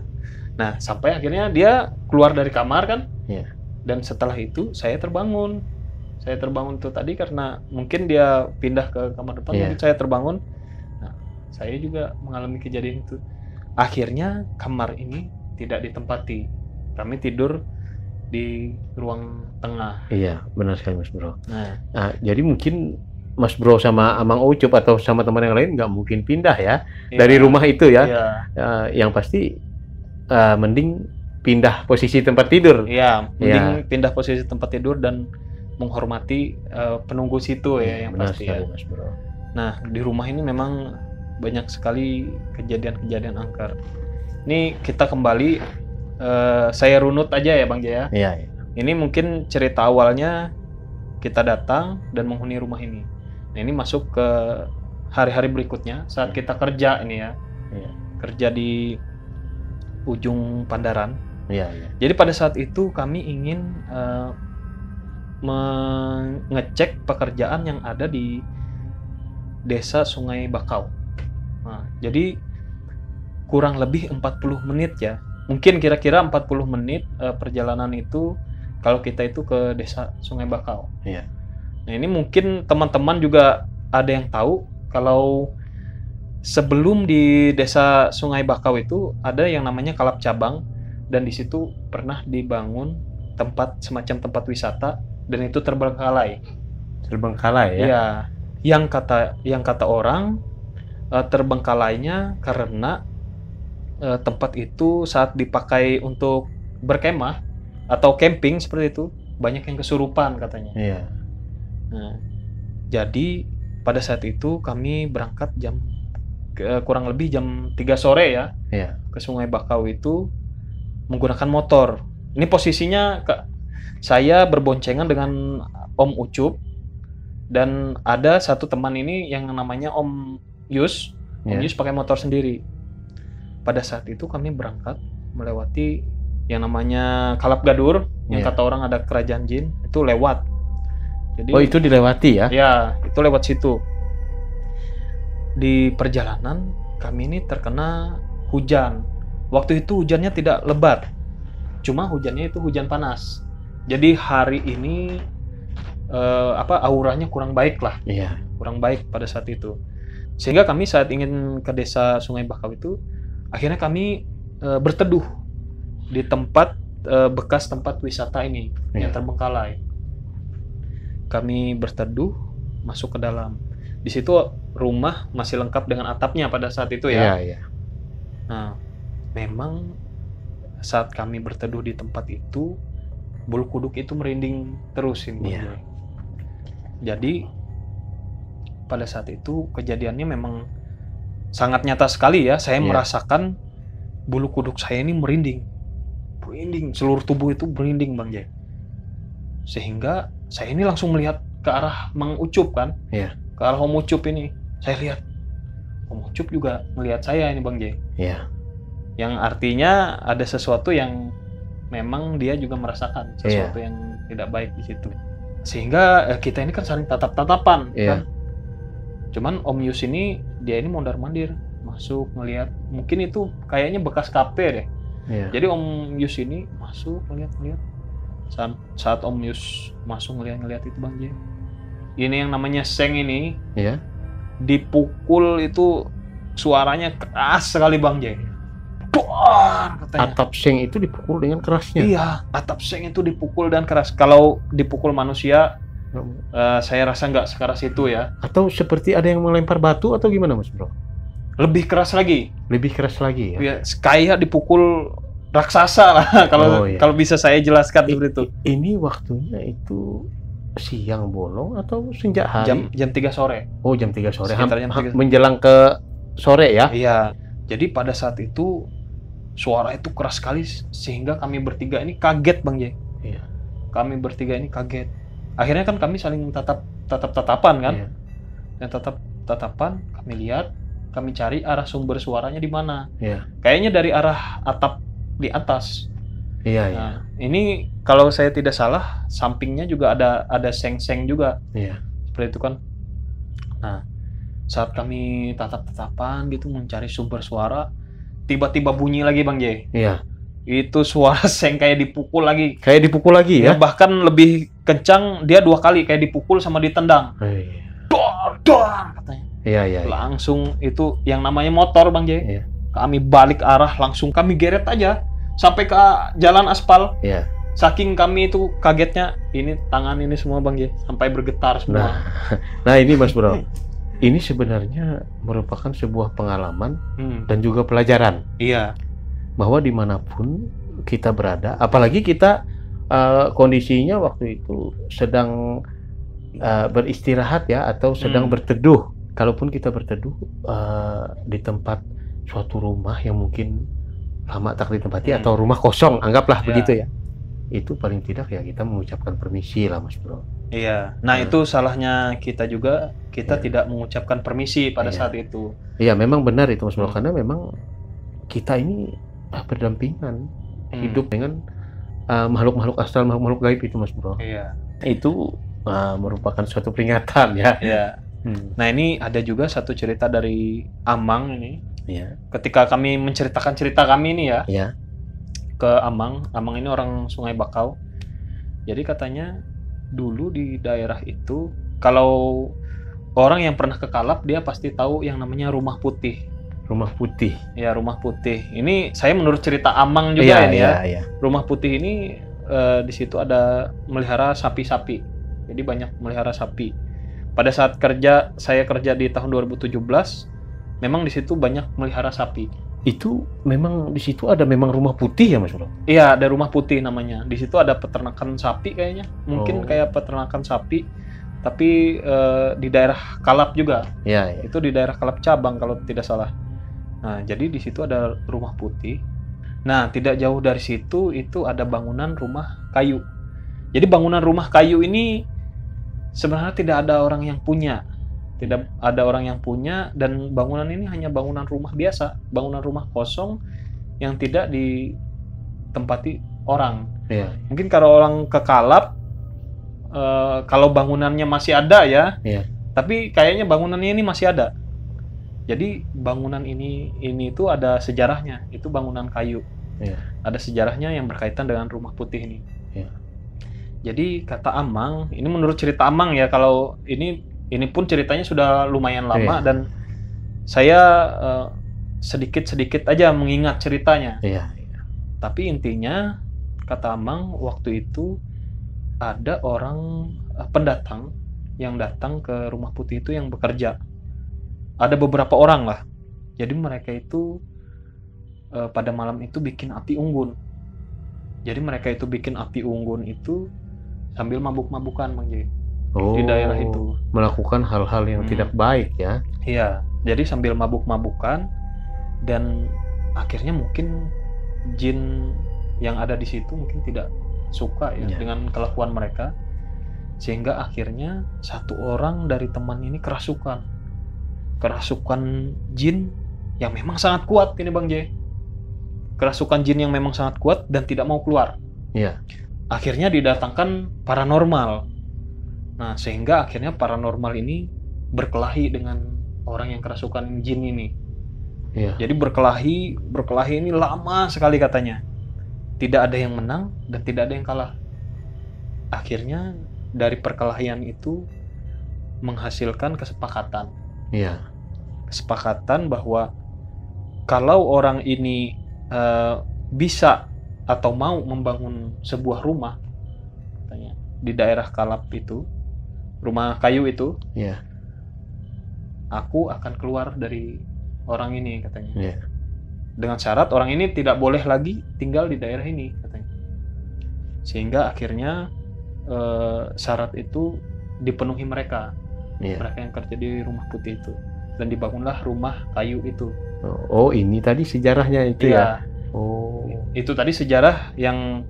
Nah, sampai akhirnya dia keluar dari kamar kan? Iya. Dan setelah itu saya terbangun. Saya terbangun itu tadi karena mungkin dia pindah ke kamar depan, jadi saya terbangun. Nah, saya juga mengalami kejadian itu. Akhirnya kamar ini tidak ditempati. Kami tidur di ruang tengah. Iya, benar sekali Mas Bro. Nah, jadi mungkin Mas Bro sama Amang Ucup atau sama teman yang lain nggak mungkin pindah ya dari rumah itu ya. Iya. Yang pasti mending pindah posisi tempat tidur. Iya, mending pindah posisi tempat tidur dan menghormati penunggu situ ya yang benar pasti sekali, ya. Mas Bro. Nah, di rumah ini memang banyak sekali kejadian-kejadian angker. Ini kita kembali, saya runut aja ya Bang Jaya. Iya, iya. Ini mungkin cerita awalnya kita datang dan menghuni rumah ini. Nah, ini masuk ke hari-hari berikutnya saat kita kerja ini ya. Iya. Kerja di ujung Pandaran. Iya, iya. Jadi pada saat itu kami ingin mengecek pekerjaan yang ada di desa Sungai Bakau. Nah, jadi kurang lebih 40 menit ya. Mungkin kira-kira 40 menit perjalanan itu kalau kita itu ke desa Sungai Bakau. Iya. Nah, ini mungkin teman-teman juga ada yang tahu kalau sebelum di desa Sungai Bakau itu ada yang namanya Kalap Cabang, dan di situ pernah dibangun semacam tempat wisata dan itu terbengkalai. Terbengkalai ya? Iya. Yang kata orang terbengkalainya karena tempat itu saat dipakai untuk berkemah atau camping seperti itu banyak yang kesurupan katanya. Iya. Nah, jadi pada saat itu kami berangkat kurang lebih jam 3 sore ya. Iya. Ke Sungai Bakau itu menggunakan motor. Ini posisinya saya berboncengan dengan Om Ucup dan ada satu teman ini yang namanya Om Yus. Om Yus pakai motor sendiri. Pada saat itu kami berangkat melewati yang namanya Kalap Gadur, yang kata orang ada kerajaan jin, itu lewat. Jadi, itu dilewati ya? Ya, itu lewat situ. Di perjalanan kami ini terkena hujan. Waktu itu hujannya tidak lebat, cuma hujannya itu hujan panas. Jadi hari ini auranya kurang baik lah. Iya. Kurang baik pada saat itu. Sehingga kami saat ingin ke desa Sungai Bakau itu, akhirnya kami berteduh di tempat bekas tempat wisata ini yang terbengkalai. Kami berteduh, masuk ke dalam. Di situ rumah masih lengkap dengan atapnya pada saat itu ya. Iya, iya. Nah, memang saat kami berteduh di tempat itu, bulu kuduk itu merinding terus ini. Iya. Jadi pada saat itu kejadiannya memang sangat nyata sekali ya. Saya merasakan bulu kuduk saya ini merinding, seluruh tubuh itu merinding Bang Jay. Sehingga saya ini langsung melihat ke arah Mang Ucup kan, ke arah Om Ucup ini. Saya lihat Om Ucup juga melihat saya ini Bang Jay. Yang artinya ada sesuatu yang memang dia juga merasakan sesuatu yang tidak baik di situ. Sehingga kita ini kan saling tatap-tatapan kan. Cuman Om Yus ini dia ini mondar-mandir masuk ngelihat, mungkin itu kayaknya bekas kafe deh. Jadi Om Yus ini masuk ngelihat. Saat Om Yus masuk ngelihat itu Bang Jay, ini yang namanya seng ini dipukul itu suaranya keras sekali Bang Jay. Doar, katanya. Atap seng itu dipukul dengan kerasnya. Iya, atap seng itu dipukul dan keras. Kalau dipukul manusia, saya rasa nggak sekeras itu ya. Atau seperti ada yang melempar batu atau gimana Mas Bro? Lebih keras lagi. Lebih keras lagi ya. Ya, kayak dipukul raksasa lah kalau bisa saya jelaskan seperti itu. Ini waktunya itu siang bolong atau senja hari? Jam 3 sore. Oh, jam 3 sore. Jam 3. Menjelang ke sore ya? Iya. Jadi pada saat itu suara itu keras sekali sehingga kami bertiga ini kaget Bang Jay. Iya. Kami bertiga ini kaget. Akhirnya kan kami saling tatap-tatapan kan. Dan tatap-tatapan kami lihat, kami cari arah sumber suaranya di mana. Kayaknya dari arah atap di atas. Nah, ini kalau saya tidak salah sampingnya juga ada seng-seng juga. Seperti itu kan. Nah, saat kami tatap-tatapan gitu mencari sumber suara, tiba-tiba bunyi lagi Bang Jay. Itu suara seng kayak dipukul lagi. Kayak dipukul lagi ya? Bahkan lebih kencang, dia 2 kali kayak dipukul sama ditendang. Dor katanya. Langsung itu yang namanya motor Bang Jay. Kami balik arah, langsung kami geret aja sampai ke jalan aspal. Saking kami itu kagetnya, ini tangan ini semua Bang Jay sampai bergetar semua. Nah ini Mas Bro, ini sebenarnya merupakan sebuah pengalaman dan juga pelajaran. Bahwa dimanapun kita berada, apalagi kita kondisinya waktu itu sedang beristirahat ya, atau sedang berteduh. Kalaupun kita berteduh di tempat suatu rumah yang mungkin lama tak ditempati atau rumah kosong, anggaplah begitu ya. Itu paling tidak ya kita mengucapkan permisi lah Mas Bro. Nah itu salahnya kita juga, kita tidak mengucapkan permisi pada saat itu. Memang benar itu Mas Bro, karena memang kita ini berdampingan hidup dengan makhluk-makhluk astral, makhluk-makhluk gaib itu Mas Bro. Itu merupakan suatu peringatan ya. Nah ini ada juga satu cerita dari Amang ini. Ketika kami menceritakan cerita kami ini ya. Ke Amang ini orang Sungai Bakau. Jadi katanya dulu di daerah itu, kalau orang yang pernah ke Kalap dia pasti tahu yang namanya Rumah Putih. Rumah Putih. Ya, Rumah Putih. Ini saya menurut cerita Amang juga ini ya. Rumah Putih ini di situ ada melihara sapi-sapi. Jadi banyak melihara sapi. Pada saat saya kerja di tahun 2017, memang di situ banyak melihara sapi. Itu memang di situ ada memang Rumah Putih ya Mas Bro? Iya, ada Rumah Putih namanya. Di situ ada peternakan sapi kayaknya. Mungkin kayak peternakan sapi, tapi di daerah Kalap juga. Itu di daerah Kalap Cabang kalau tidak salah. Nah, jadi di situ ada Rumah Putih. Nah, tidak jauh dari situ itu ada bangunan rumah kayu. Jadi bangunan rumah kayu ini sebenarnya tidak ada orang yang punya. Tidak ada orang yang punya, dan bangunan ini hanya bangunan rumah biasa, bangunan rumah kosong yang tidak ditempati orang. Mungkin kalau orang ke Kalap, kalau bangunannya masih ada ya, tapi kayaknya bangunannya ini masih ada. Jadi bangunan ini itu ada sejarahnya, itu bangunan kayu. Ada sejarahnya yang berkaitan dengan Rumah Putih ini. Jadi kata Amang, ini menurut cerita Amang ya, kalau ini pun ceritanya sudah lumayan lama dan saya sedikit-sedikit aja mengingat ceritanya. Tapi intinya kata Amang waktu itu ada orang pendatang yang datang ke Rumah Putih itu yang bekerja. Ada beberapa orang lah. Jadi mereka itu pada malam itu bikin api unggun. Jadi mereka itu bikin api unggun itu sambil mabuk-mabukan Bang Jay. di daerah itu. Melakukan hal-hal yang tidak baik ya. Iya, jadi sambil mabuk-mabukan, dan akhirnya mungkin jin yang ada di situ mungkin tidak suka ya dengan kelakuan mereka, sehingga akhirnya satu orang dari teman ini kerasukan jin yang memang sangat kuat ini Bang J. Kerasukan jin yang memang sangat kuat dan tidak mau keluar. Iya. Akhirnya didatangkan paranormal. Nah, sehingga akhirnya paranormal ini berkelahi dengan orang yang kerasukan jin ini. Iya. Jadi berkelahi ini lama sekali katanya. Tidak ada yang menang dan tidak ada yang kalah. Akhirnya dari perkelahian itu menghasilkan kesepakatan. Iya. Kesepakatan bahwa kalau orang ini bisa atau mau membangun sebuah rumah, katanya, di daerah Kalap itu, rumah kayu itu, aku akan keluar dari orang ini katanya. Dengan syarat orang ini tidak boleh lagi tinggal di daerah ini katanya. Sehingga akhirnya syarat itu dipenuhi mereka yang kerja di rumah putih itu, dan dibangunlah rumah kayu itu. Oh, ini tadi sejarahnya itu ya. Oh, itu tadi sejarah yang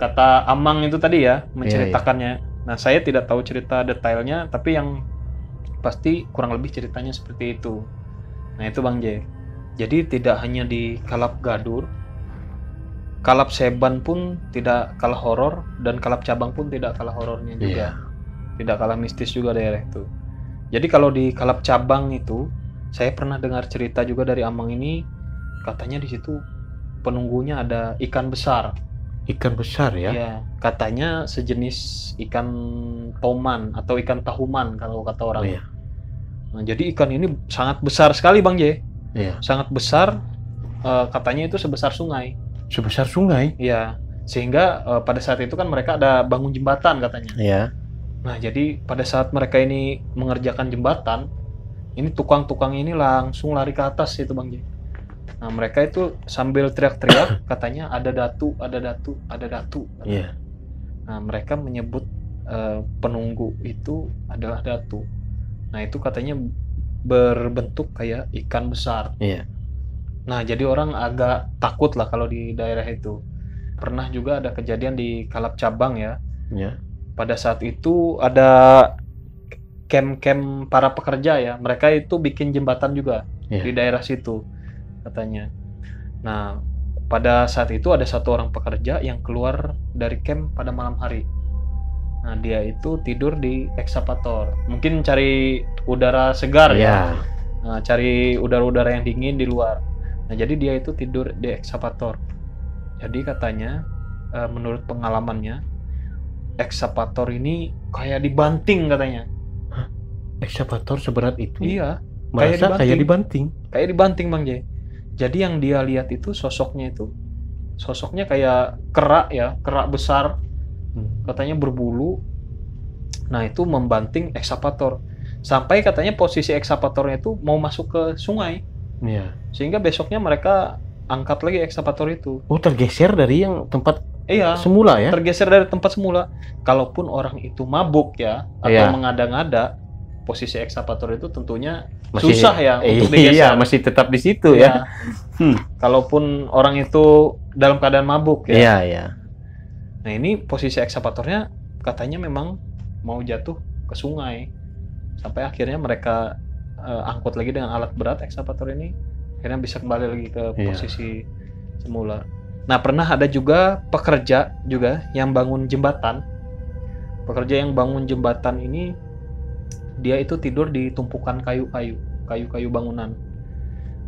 kata Amang itu tadi ya, menceritakannya. Nah, saya tidak tahu cerita detailnya, tapi yang pasti kurang lebih ceritanya seperti itu. Nah, itu Bang J. Jadi tidak hanya di Kalap Gadur, Kalap Seban pun tidak kalah horor, dan Kalap Cabang pun tidak kalah horornya juga. Tidak kalah mistis juga daerah itu. Jadi kalau di Kalap Cabang itu, saya pernah dengar cerita juga dari Amang ini, katanya di situ penunggunya ada ikan besar. Ikan besar ya? Iya, katanya sejenis ikan toman atau ikan tahuman kalau kata orang. Nah, jadi ikan ini sangat besar sekali Bang J. Sangat besar, katanya itu sebesar sungai. Sebesar sungai? Iya, sehingga pada saat itu kan mereka ada bangun jembatan katanya. Nah, jadi pada saat mereka ini mengerjakan jembatan, ini tukang-tukang ini langsung lari ke atas itu Bang J. Nah, mereka itu sambil teriak-teriak, katanya ada datu, ada datu, ada datu. Nah, mereka menyebut penunggu itu adalah datu. Nah, itu katanya berbentuk kayak ikan besar. Nah, jadi orang agak takut lah kalau di daerah itu. Pernah juga ada kejadian di Kalap Cabang ya. Pada saat itu ada camp-camp para pekerja ya. Mereka itu bikin jembatan juga di daerah situ katanya. Nah, pada saat itu ada satu orang pekerja yang keluar dari camp pada malam hari. Nah, dia itu tidur di ekskavator. Mungkin cari udara segar ya. Nah, cari udara-udara yang dingin di luar. Nah, jadi dia itu tidur di ekskavator. Jadi katanya menurut pengalamannya, ekskavator ini kayak dibanting katanya. Ekskavator seberat itu? Iya. Kayak dibanting. Kayak dibanting Bang J. Jadi yang dia lihat itu sosoknya kayak kerak ya, kerak besar, katanya berbulu. Nah, itu membanting ekskavator. Sampai katanya posisi ekskavatornya itu mau masuk ke sungai. Sehingga besoknya mereka angkat lagi ekskavator itu. Oh, tergeser dari yang tempat semula ya? Tergeser dari tempat semula. Kalaupun orang itu mabuk ya, atau mengada-ngada, posisi ekskavator itu tentunya masih susah ya untuk digeser. Iya, masih tetap di situ ya. Kalaupun orang itu dalam keadaan mabuk ya. Nah, ini posisi ekskavatornya katanya memang mau jatuh ke sungai. Sampai akhirnya mereka angkut lagi dengan alat berat ekskavator ini, akhirnya bisa kembali lagi ke posisi semula. Nah, pernah ada juga pekerja juga yang bangun jembatan. Pekerja yang bangun jembatan ini, dia itu tidur di tumpukan kayu-kayu bangunan.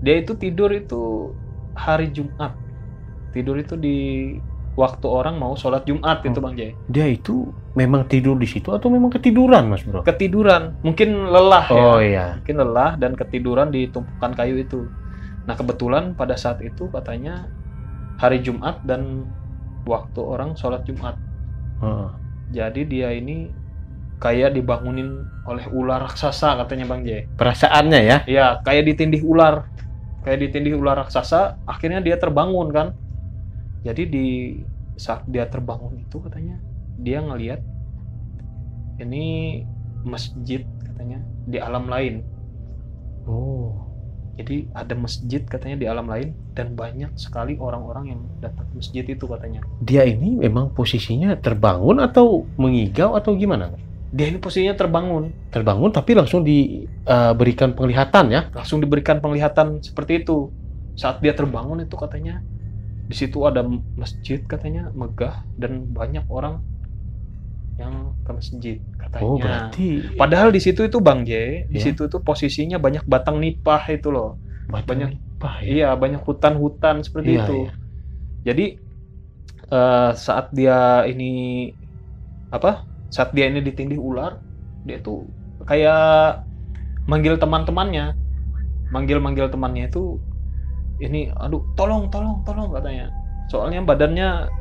Dia itu tidur itu hari Jumat. Tidur itu di waktu orang mau sholat Jumat itu Bang Jay. Dia itu memang tidur di situ atau memang ketiduran Mas Bro? Ketiduran, mungkin lelah Mungkin lelah dan ketiduran di tumpukan kayu itu. Nah, kebetulan pada saat itu katanya hari Jumat dan waktu orang sholat Jumat. Jadi dia ini kayak dibangunin oleh ular raksasa katanya Bang J. Perasaannya ya? Iya, kayak ditindih ular. Raksasa, akhirnya dia terbangun kan. Jadi di saat dia terbangun itu katanya dia ngelihat ini masjid katanya di alam lain. Oh. Jadi ada masjid katanya di alam lain dan banyak sekali orang-orang yang datang ke masjid itu katanya. Dia ini memang posisinya terbangun atau mengigau atau gimana? Dia ini posisinya terbangun. Terbangun tapi langsung diberikan penglihatan ya? Langsung diberikan penglihatan seperti itu. Saat dia terbangun itu katanya di situ ada masjid katanya megah dan banyak orang yang ke masjid katanya. Oh, berarti padahal di situ itu Bang J, di situ itu posisinya banyak batang nipah itu loh. Banyak nipah ya? Iya, banyak hutan-hutan seperti itu. Iya. Jadi saat dia ini ditindih ular, dia tuh kayak manggil teman-temannya. Manggil temannya itu ini, aduh, tolong katanya. Soalnya badannya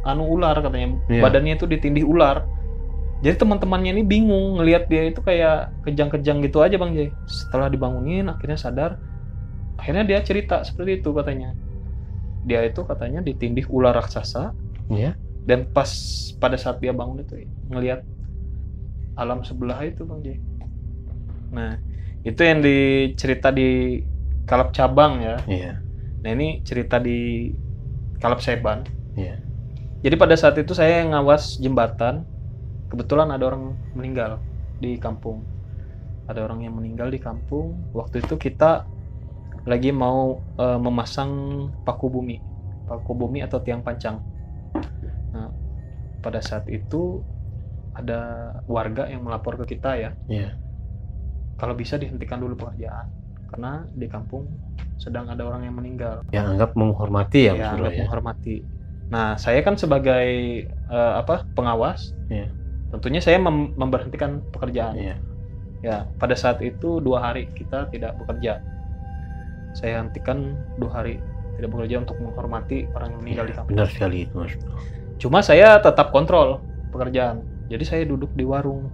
ular katanya. Badannya itu ditindih ular. Jadi teman-temannya ini bingung ngelihat dia itu kayak kejang-kejang gitu aja Bang J. Setelah dibangunin akhirnya sadar. Akhirnya dia cerita seperti itu katanya. Dia itu katanya ditindih ular raksasa. Iya. Dan pas pada saat dia bangun itu ngelihat alam sebelah itu Bang J. Nah, itu yang dicerita di Kalap Cabang ya. Iya. Nah, ini cerita di Kalap Seban. Iya. Jadi pada saat itu saya ngawas jembatan, kebetulan ada orang meninggal di kampung. Ada orang yang meninggal di kampung. Waktu itu kita lagi mau memasang paku bumi atau tiang pancang. Nah, pada saat itu ada warga yang melapor ke kita ya. Iya. Kalau bisa dihentikan dulu pekerjaan karena di kampung sedang ada orang yang meninggal. Yang anggap menghormati ya, ya, anggap menghormati. Nah, saya kan sebagai pengawas, tentunya saya memberhentikan pekerjaan. Ya, pada saat itu 2 hari kita tidak bekerja. Saya hentikan 2 hari tidak bekerja untuk menghormati orang yang meninggal di kampung. Benar sekali itu, Mas. Cuma saya tetap kontrol pekerjaan. Jadi saya duduk di warung.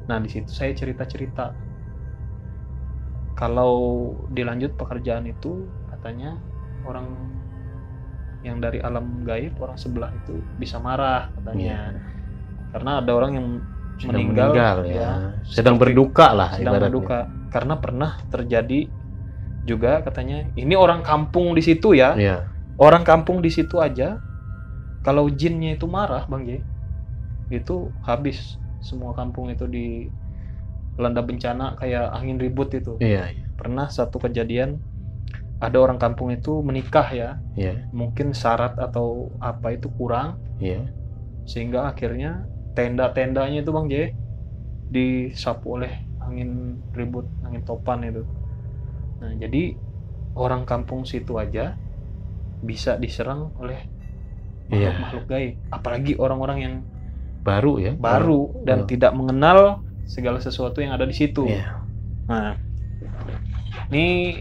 Nah, di situ saya cerita-cerita. Kalau dilanjut pekerjaan itu katanya orang yang dari alam gaib, orang sebelah itu bisa marah katanya. Karena ada orang yang meninggal ya. Sedang berduka lah. Sedang berduka. Karena pernah terjadi juga katanya. Ini orang kampung di situ ya. Orang kampung di situ aja. Kalau jinnya itu marah Bang J, itu habis semua kampung itu dilanda bencana kayak angin ribut itu. Pernah satu kejadian ada orang kampung itu menikah ya. Mungkin syarat atau apa itu kurang. Sehingga akhirnya tenda-tendanya itu Bang J disapu oleh angin ribut, angin topan itu. Nah, jadi orang kampung situ aja bisa diserang oleh makhluk gaib. Apalagi orang-orang yang baru dan tidak mengenal segala sesuatu yang ada di situ. Nah, ini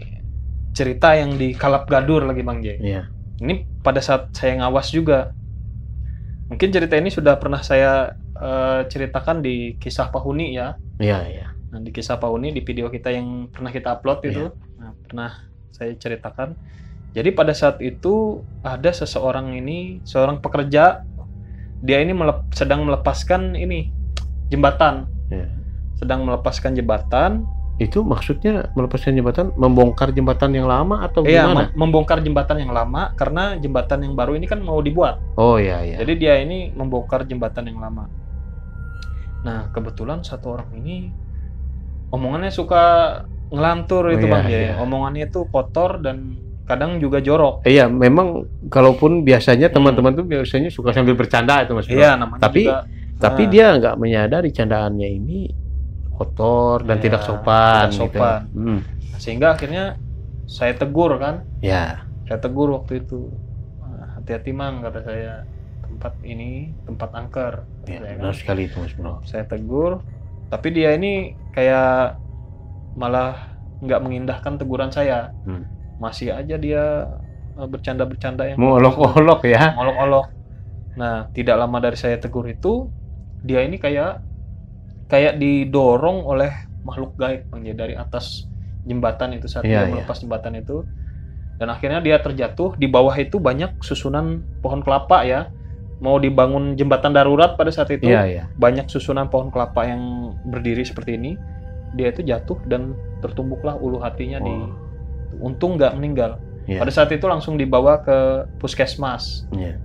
cerita yang di Kalap Gadur lagi Bang J. Ini pada saat saya ngawas juga. Mungkin cerita ini sudah pernah saya ceritakan di Kisah Pahuni ya. Nah, di Kisah Pahuni di video kita yang pernah kita upload itu, nah, pernah saya ceritakan. Jadi pada saat itu ada seorang pekerja, dia ini sedang melepaskan ini jembatan. Sedang melepaskan jembatan. Itu maksudnya melepaskan jembatan, membongkar jembatan yang lama atau gimana? Membongkar jembatan yang lama karena jembatan yang baru ini kan mau dibuat. Jadi dia ini membongkar jembatan yang lama. Nah, kebetulan satu orang ini omongannya suka ngelantur itu Bang J. Omongannya itu kotor dan kadang juga jorok. Memang kalaupun biasanya teman-teman tuh biasanya suka sambil bercanda itu Mas. Namanya tapi dia nggak menyadari candaannya ini kotor dan tidak sopan. Gitu. Sehingga akhirnya saya tegur kan. Saya tegur waktu itu. Hati-hati Mang, kata saya. Tempat angker. Benar sekali itu Mas Bro. Saya tegur, tapi dia ini kayak malah nggak mengindahkan teguran saya. Masih aja dia bercanda-bercanda yang olok-olok ya. Olok-olok. Nah, tidak lama dari saya tegur itu, dia ini kayak didorong oleh makhluk gaib Bang J, dari atas jembatan itu saat dia melepas jembatan itu. Dan akhirnya dia terjatuh. Di bawah itu banyak susunan pohon kelapa ya. mau dibangun jembatan darurat pada saat itu. Iya. Banyak susunan pohon kelapa yang berdiri seperti ini. Dia itu jatuh dan tertumbuklah ulu hatinya di. Untung nggak meninggal. Iya. Pada saat itu langsung dibawa ke puskesmas. Iya.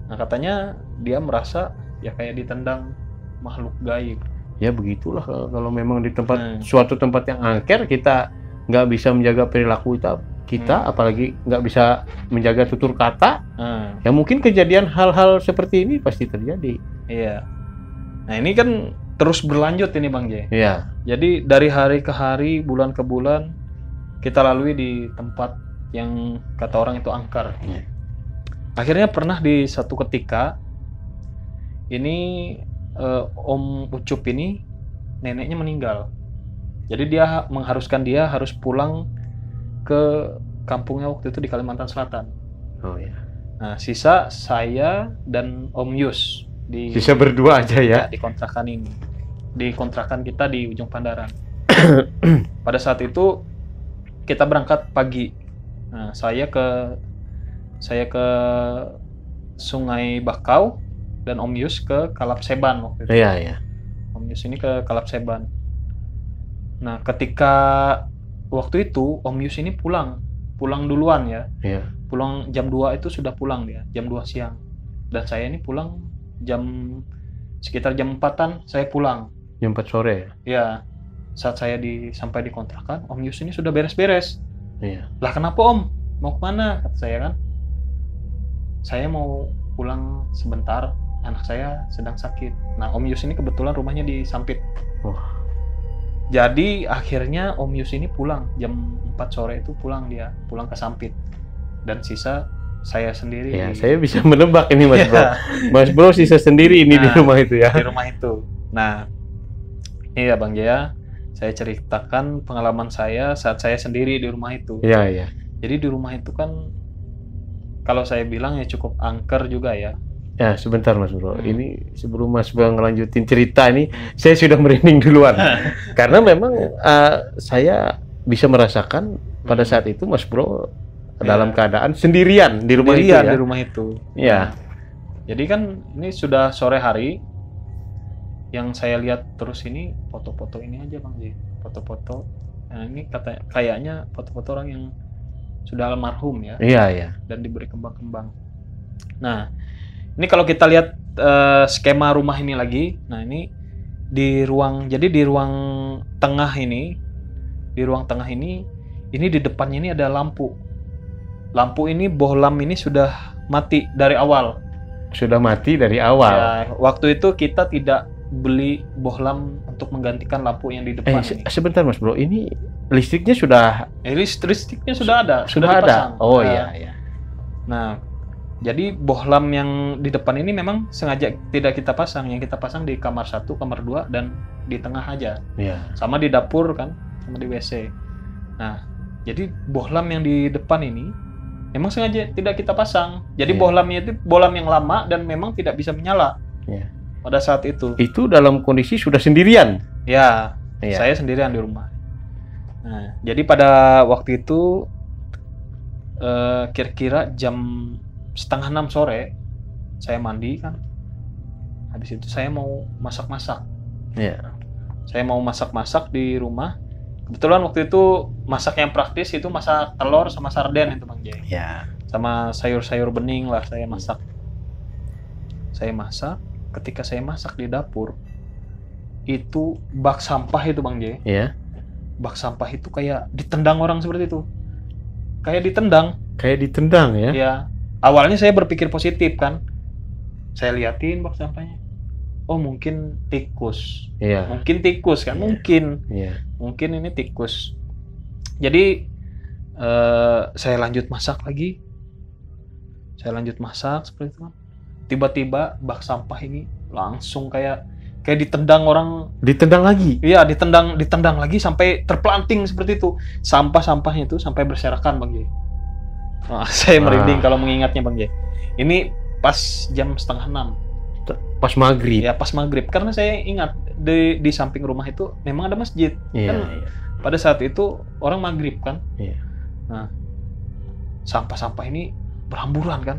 Nah katanya dia merasa ya kayak ditendang makhluk gaib. Ya begitulah kalau memang di tempat suatu tempat yang angker kita nggak bisa menjaga perilaku kita, apalagi nggak bisa menjaga tutur kata, ya mungkin kejadian hal-hal seperti ini pasti terjadi. Iya. Nah ini kan terus berlanjut ini Bang J. Iya. Jadi dari hari ke hari, bulan ke bulan kita lalui di tempat yang kata orang itu angker. Iya. Akhirnya pernah di satu ketika ini Om Ucup ini neneknya meninggal. Jadi dia mengharuskan dia harus pulang ke kampungnya waktu itu di Kalimantan Selatan. Oh ya. Nah, sisa saya dan Om Yus sisa berdua aja ya di kontrakan ini. Di kontrakan kita di Ujung Pandaran. Pada saat itu kita berangkat pagi. Nah, saya ke Sungai Bakau dan Om Yus ke Kalap Seban waktu itu. Iya. Om Yus ini ke Kalap Seban. Nah, ketika waktu itu Om Yus ini pulang duluan ya. Iya. Pulang jam 2 itu sudah pulang dia, jam 2 siang. Dan saya ini pulang sekitar jam 4-an saya pulang. Jam 4 sore ya? Ya. Saat saya sampai di kontrakan, Om Yus ini sudah beres-beres. Iya. Lah kenapa Om? Mau kemana? Kata saya kan. Saya mau pulang sebentar. Anak saya sedang sakit. Nah, Om Yus ini kebetulan rumahnya di Sampit. Jadi akhirnya Om Yus ini pulang jam 4 sore itu pulang ke Sampit. Dan sisa saya sendiri. Ya, saya bisa menebak ini Mas Bro. Mas Bro sisa sendiri ini di rumah itu ya. Di rumah itu. Nah, ini ya Bang Jaya, saya ceritakan pengalaman saya saat saya sendiri di rumah itu. Iya. Jadi di rumah itu kan kalau saya bilang ya cukup angker juga ya. Ya, sebentar Mas Bro. Ini sebelum Mas Bro ngelanjutin cerita ini, saya sudah merinding duluan. Karena memang saya bisa merasakan pada saat itu Mas Bro dalam keadaan sendirian di rumah itu ya. Di rumah itu. Iya. Jadi kan ini sudah sore hari. Yang saya lihat terus ini foto-foto ini aja Bang J. Foto-foto. Nah, ini kayaknya foto-foto orang yang sudah almarhum ya. Iya. Dan diberi kembang-kembang. Nah, ini kalau kita lihat skema rumah ini lagi, nah ini di ruang tengah ini, ini di depannya ini ada lampu. Lampu ini bohlam ini sudah mati dari awal. Ya, waktu itu kita tidak beli bohlam untuk menggantikan lampu yang di depan ini. Sebentar Mas Bro, ini listriknya sudah? Listriknya sudah ada. Sudah dipasang. Ada. Oh iya. Nah, jadi bohlam yang di depan ini memang sengaja tidak kita pasang. Yang kita pasang di kamar 1, kamar 2, dan di tengah aja. Iya. Sama di dapur kan, sama di WC. Nah, jadi bohlam yang di depan ini memang sengaja tidak kita pasang. Jadi bohlamnya itu bohlam yang lama dan memang tidak bisa menyala. Iya. Pada saat itu. Itu dalam kondisi sudah sendirian? Ya, saya sendirian di rumah. Nah, jadi pada waktu itu kira-kira jam 5:30 sore saya mandi kan. Habis itu saya mau masak-masak. Iya. Saya mau masak-masak di rumah. Kebetulan waktu itu masak yang praktis itu masak telur sama sarden itu Bang Jay. Iya. Sama sayur-sayur bening lah saya masak. Saya masak. Ketika saya masak di dapur, itu bak sampah itu Bang Jay. Iya. Bak sampah itu kayak ditendang orang seperti itu. Kayak ditendang ya? Iya. Awalnya saya berpikir positif kan. Saya liatin bak sampahnya. Oh mungkin tikus. Iya. Mungkin tikus kan? Iya. Mungkin. Iya. Mungkin ini tikus. Jadi saya lanjut masak lagi. Seperti itu kan. Tiba-tiba bak sampah ini langsung kayak ditendang orang. Ditendang lagi? Iya, ditendang lagi sampai terpelanting seperti itu. Sampah-sampahnya itu sampai berserakan Bang Jay. Nah, saya merinding kalau mengingatnya Bang Jay. Ini pas jam 5:30. Pas maghrib? Ya, pas maghrib. Karena saya ingat di samping rumah itu memang ada masjid. Iya, kan pada saat itu orang maghrib kan. Iya. Nah, sampah-sampah ini berhamburan kan.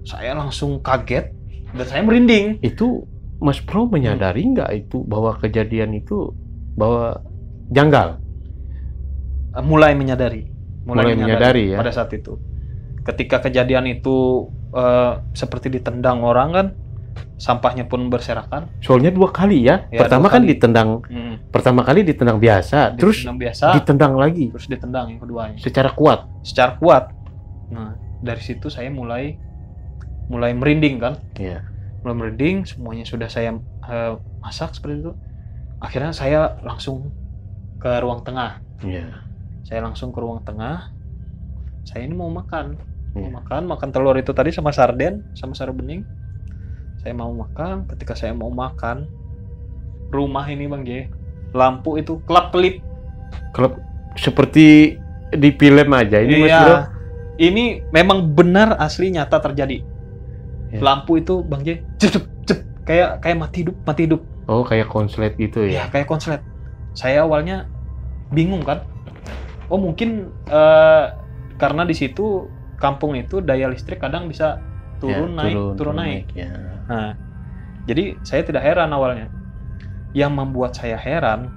Saya langsung kaget. Dan saya merinding. Itu Mas Bro menyadari nggak itu bahwa kejadian itu bahwa janggal? Mulai menyadari Ya. Pada saat itu. Ketika kejadian itu seperti ditendang orang kan, sampahnya pun berserakan. Soalnya 2 kali ya. Pertama kan ditendang. Pertama kali ditendang biasa, terus ditendang lagi. Terus ditendang yang keduanya. Secara kuat. Nah, dari situ saya mulai merinding kan. Iya. Mulai merinding, semuanya sudah saya masak seperti itu. Akhirnya saya langsung ke ruang tengah. Iya. Saya langsung ke ruang tengah. Saya ini mau makan. Makan telur itu tadi sama sarden, sama sayur bening. Saya mau makan. Ketika saya mau makan, rumah ini Bang J, lampu itu kelap-kelip. Seperti di film aja ini Mas Bro. Ini memang benar asli nyata terjadi. Lampu itu Bang J, kayak mati hidup. Oh, kayak konslet gitu ya? Iya, kayak konslet. Saya awalnya bingung kan. Oh, mungkin karena di situ kampung itu daya listrik kadang bisa turun naik. Ya. Nah, jadi saya tidak heran awalnya. Yang membuat saya heran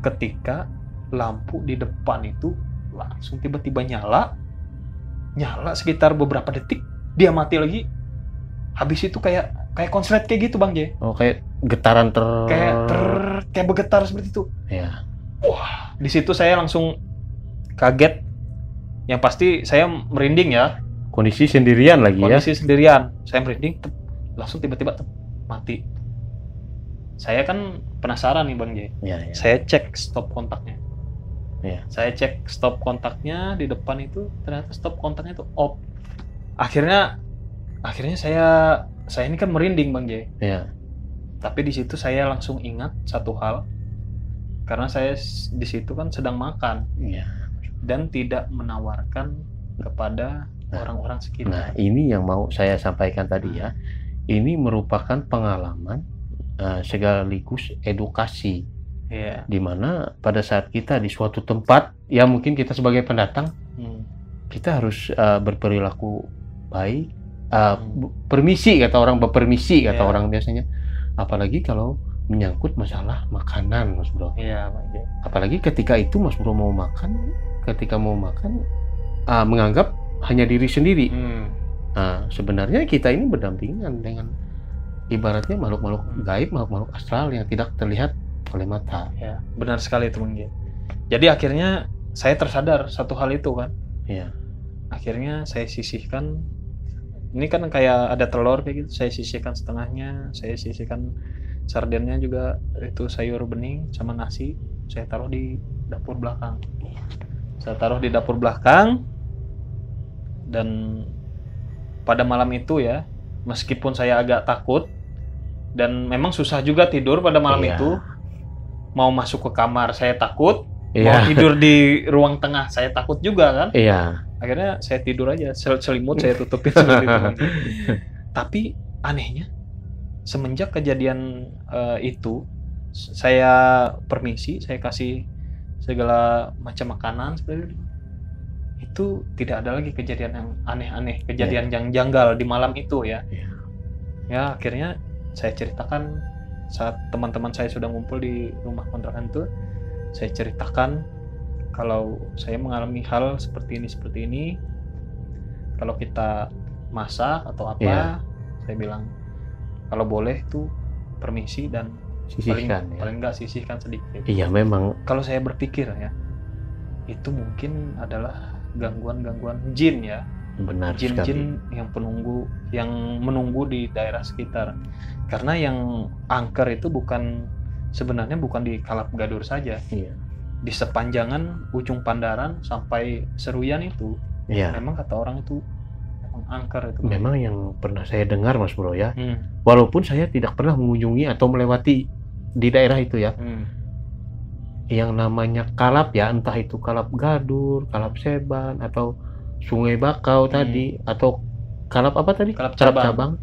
ketika lampu di depan itu langsung tiba-tiba nyala sekitar beberapa detik, dia mati lagi. Habis itu kayak konslet kayak gitu Bang J. Oh, kayak getaran kayak bergetar seperti itu. Iya. Wah, di situ saya langsung kaget. Yang pasti saya merinding ya. Kondisi sendirian lagi ya. Sendirian. Saya merinding, langsung tiba-tiba mati. Saya kan penasaran nih Bang J. Iya. Saya cek stop kontaknya. Iya. Saya cek stop kontaknya di depan itu, ternyata stop kontaknya itu off. Akhirnya saya ini kan merinding Bang J. Iya. Tapi di situ saya langsung ingat satu hal. Karena saya di situ kan sedang makan. Iya. Dan tidak menawarkan kepada orang-orang sekitar. Nah, ini yang mau saya sampaikan tadi ya. Ini merupakan pengalaman sekaligus edukasi. Iya. Dimana pada saat kita di suatu tempat, ya mungkin kita sebagai pendatang, kita harus berperilaku baik. Permisi kata orang, berpermisi kata orang biasanya. Apalagi kalau menyangkut masalah makanan, Mas Bro. Iya, Pak J. Apalagi ketika itu Mas Bro mau makan, menganggap hanya diri sendiri. Nah, sebenarnya kita ini berdampingan dengan ibaratnya makhluk-makhluk gaib, makhluk-makhluk astral yang tidak terlihat oleh mata. Ya, benar sekali itu Bang J. Jadi akhirnya saya tersadar satu hal itu kan. Iya. Akhirnya saya sisihkan. Ini kan kayak ada telur kayak gitu. Saya sisihkan setengahnya. Saya sisihkan sardennya juga, itu sayur bening sama nasi. Saya taruh di dapur belakang. Dan pada malam itu ya, meskipun saya agak takut dan memang susah juga tidur pada malam itu. Mau masuk ke kamar saya takut, mau tidur di ruang tengah saya takut juga kan. Iya. Akhirnya saya tidur aja, selimut saya tutupin seperti itu. Tapi anehnya, semenjak kejadian itu, saya permisi, saya kasih segala macam makanan seperti itu, tidak ada lagi kejadian yang aneh-aneh, kejadian yang janggal di malam itu ya. Ya akhirnya saya ceritakan saat teman-teman saya sudah ngumpul di rumah kontrakan itu, saya ceritakan kalau saya mengalami hal seperti ini. Kalau kita masak atau apa, saya bilang kalau boleh tuh permisi dan sisihkan, paling enggak sisihkan sedikit. Iya, memang. Kalau saya berpikir ya, itu mungkin adalah gangguan-gangguan jin ya. Benar jin-jin yang menunggu di daerah sekitar. Karena yang angker itu sebenarnya bukan di Kalap Gadur saja. Iya. Di sepanjangan ujung Pandaran sampai Seruyan itu, memang kata orang itu memang angker itu. Memang yang pernah saya dengar Mas Bro ya. Walaupun saya tidak pernah mengunjungi atau melewati di daerah itu ya. Yang namanya Kalap ya, entah itu Kalap Gadur, Kalap Seban, atau Sungai Bakau tadi, atau Kalap apa tadi? Kalap Cabang.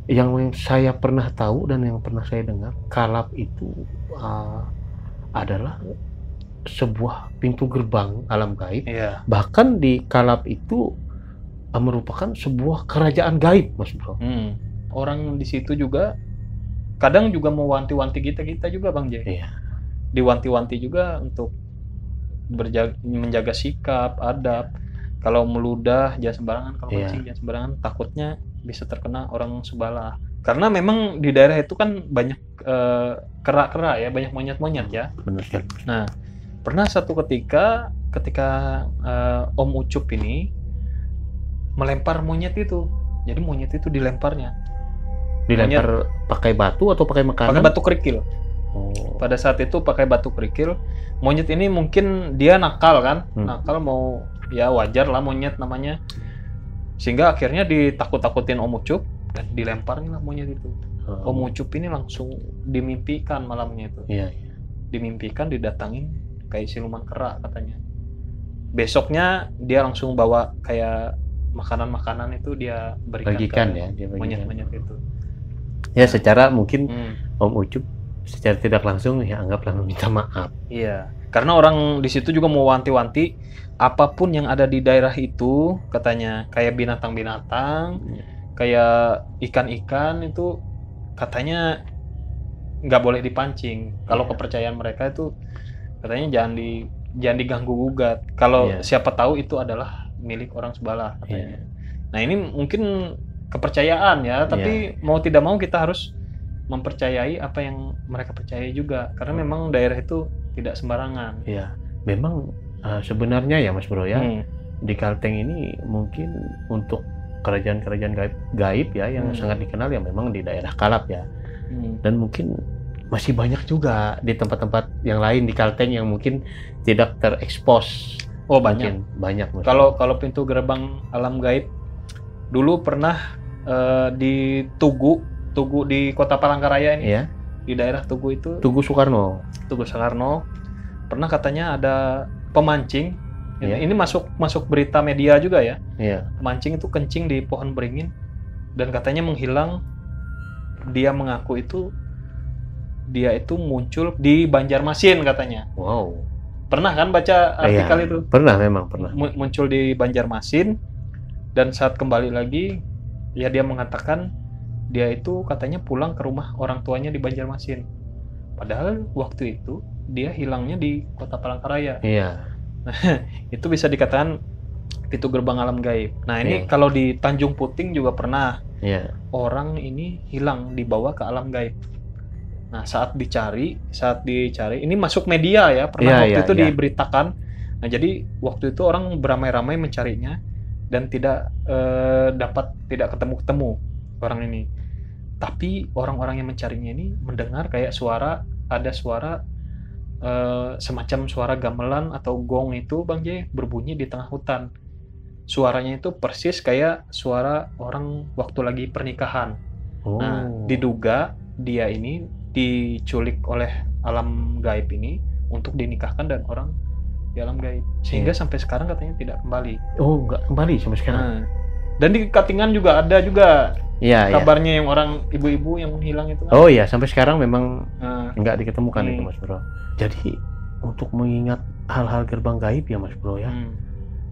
Yang saya pernah tahu dan yang pernah saya dengar, Kalap itu adalah sebuah pintu gerbang alam gaib. Bahkan di Kalap itu merupakan sebuah kerajaan gaib, Mas Bro. orang di situ juga kadang juga mau wanti-wanti kita juga Bang J. Iya. Diwanti-wanti juga untuk menjaga sikap, adab. Kalau meludah jangan sembarangan, kalau kencing jangan sembarangan, takutnya bisa terkena orang sebelah. Karena memang di daerah itu kan banyak kera-kera ya, banyak monyet-monyet ya. Benar kan. Nah, pernah satu ketika Om Ucup ini melempar monyet itu. Jadi monyet itu dilemparnya. Dilempar pakai batu atau pakai makanan? Pakai batu kerikil. Oh. Pada saat itu pakai batu kerikil. Monyet ini mungkin dia nakal kan, nakal mau, ya wajar lah monyet namanya. Sehingga akhirnya ditakut-takutin Om Ucup dan dilemparnya lah monyet itu. Om Ucup ini langsung dimimpikan malamnya itu. Iya. Dimimpikan didatangin kayak siluman kera katanya. Besoknya dia langsung bawa kayak makanan-makanan itu dia berikan ke ya, monyet-monyet itu. Ya secara mungkin Om Ucup secara tidak langsung ya anggaplah meminta maaf. Iya, karena orang di situ juga mau wanti-wanti apapun yang ada di daerah itu katanya, kayak binatang-binatang, kayak ikan-ikan itu katanya nggak boleh dipancing. Kalau kepercayaan mereka itu katanya jangan diganggu gugat. Kalau siapa tahu itu adalah milik orang sebelah katanya. Nah ini mungkin kepercayaan ya, tapi mau tidak mau kita harus mempercayai apa yang mereka percaya juga, karena memang daerah itu tidak sembarangan. Iya, memang sebenarnya ya Mas Bro ya, di Kalteng ini mungkin untuk kerajaan-kerajaan gaib ya yang sangat dikenal ya memang di daerah Kalap ya. Dan mungkin masih banyak juga di tempat-tempat yang lain di Kalteng yang mungkin tidak terekspos. Oh banyak Mas. Kalau pintu gerbang alam gaib dulu pernah di Tugu di Kota Palangkaraya ini, di daerah Tugu itu. Tugu Soekarno Pernah katanya ada pemancing. Ini masuk berita media juga ya. Pemancing itu kencing di pohon beringin dan katanya menghilang. Dia mengaku dia itu muncul di Banjarmasin katanya. Wow. Pernah kan baca artikel itu? Pernah, memang pernah. Muncul di Banjarmasin dan saat kembali lagi ya dia mengatakan dia itu katanya pulang ke rumah orang tuanya di Banjarmasin. Padahal waktu itu dia hilangnya di Kota Palangkaraya. Iya. Nah, itu bisa dikatakan pintu gerbang alam gaib. Nah, ini kalau di Tanjung Puting juga pernah. Orang ini hilang dibawa ke alam gaib. Nah, saat dicari, ini masuk media ya, pernah waktu itu diberitakan. Nah, jadi waktu itu orang beramai-ramai mencarinya dan tidak ketemu orang ini. Tapi orang-orang yang mencarinya ini mendengar kayak ada suara semacam suara gamelan atau gong itu Bang J berbunyi di tengah hutan. Suaranya itu persis kayak suara orang waktu lagi pernikahan. Nah, diduga dia ini diculik oleh alam gaib ini untuk dinikahkan dan orang di alam gaib. Sehingga sampai sekarang katanya tidak kembali. Oh, nggak kembali sampai sekarang. Nah, dan di Katingan juga ada juga kabarnya yang orang ibu-ibu yang menghilang itu kan? Oh iya, sampai sekarang memang nggak diketemukan itu Mas Bro. Jadi untuk mengingat hal-hal gerbang gaib ya Mas Bro ya,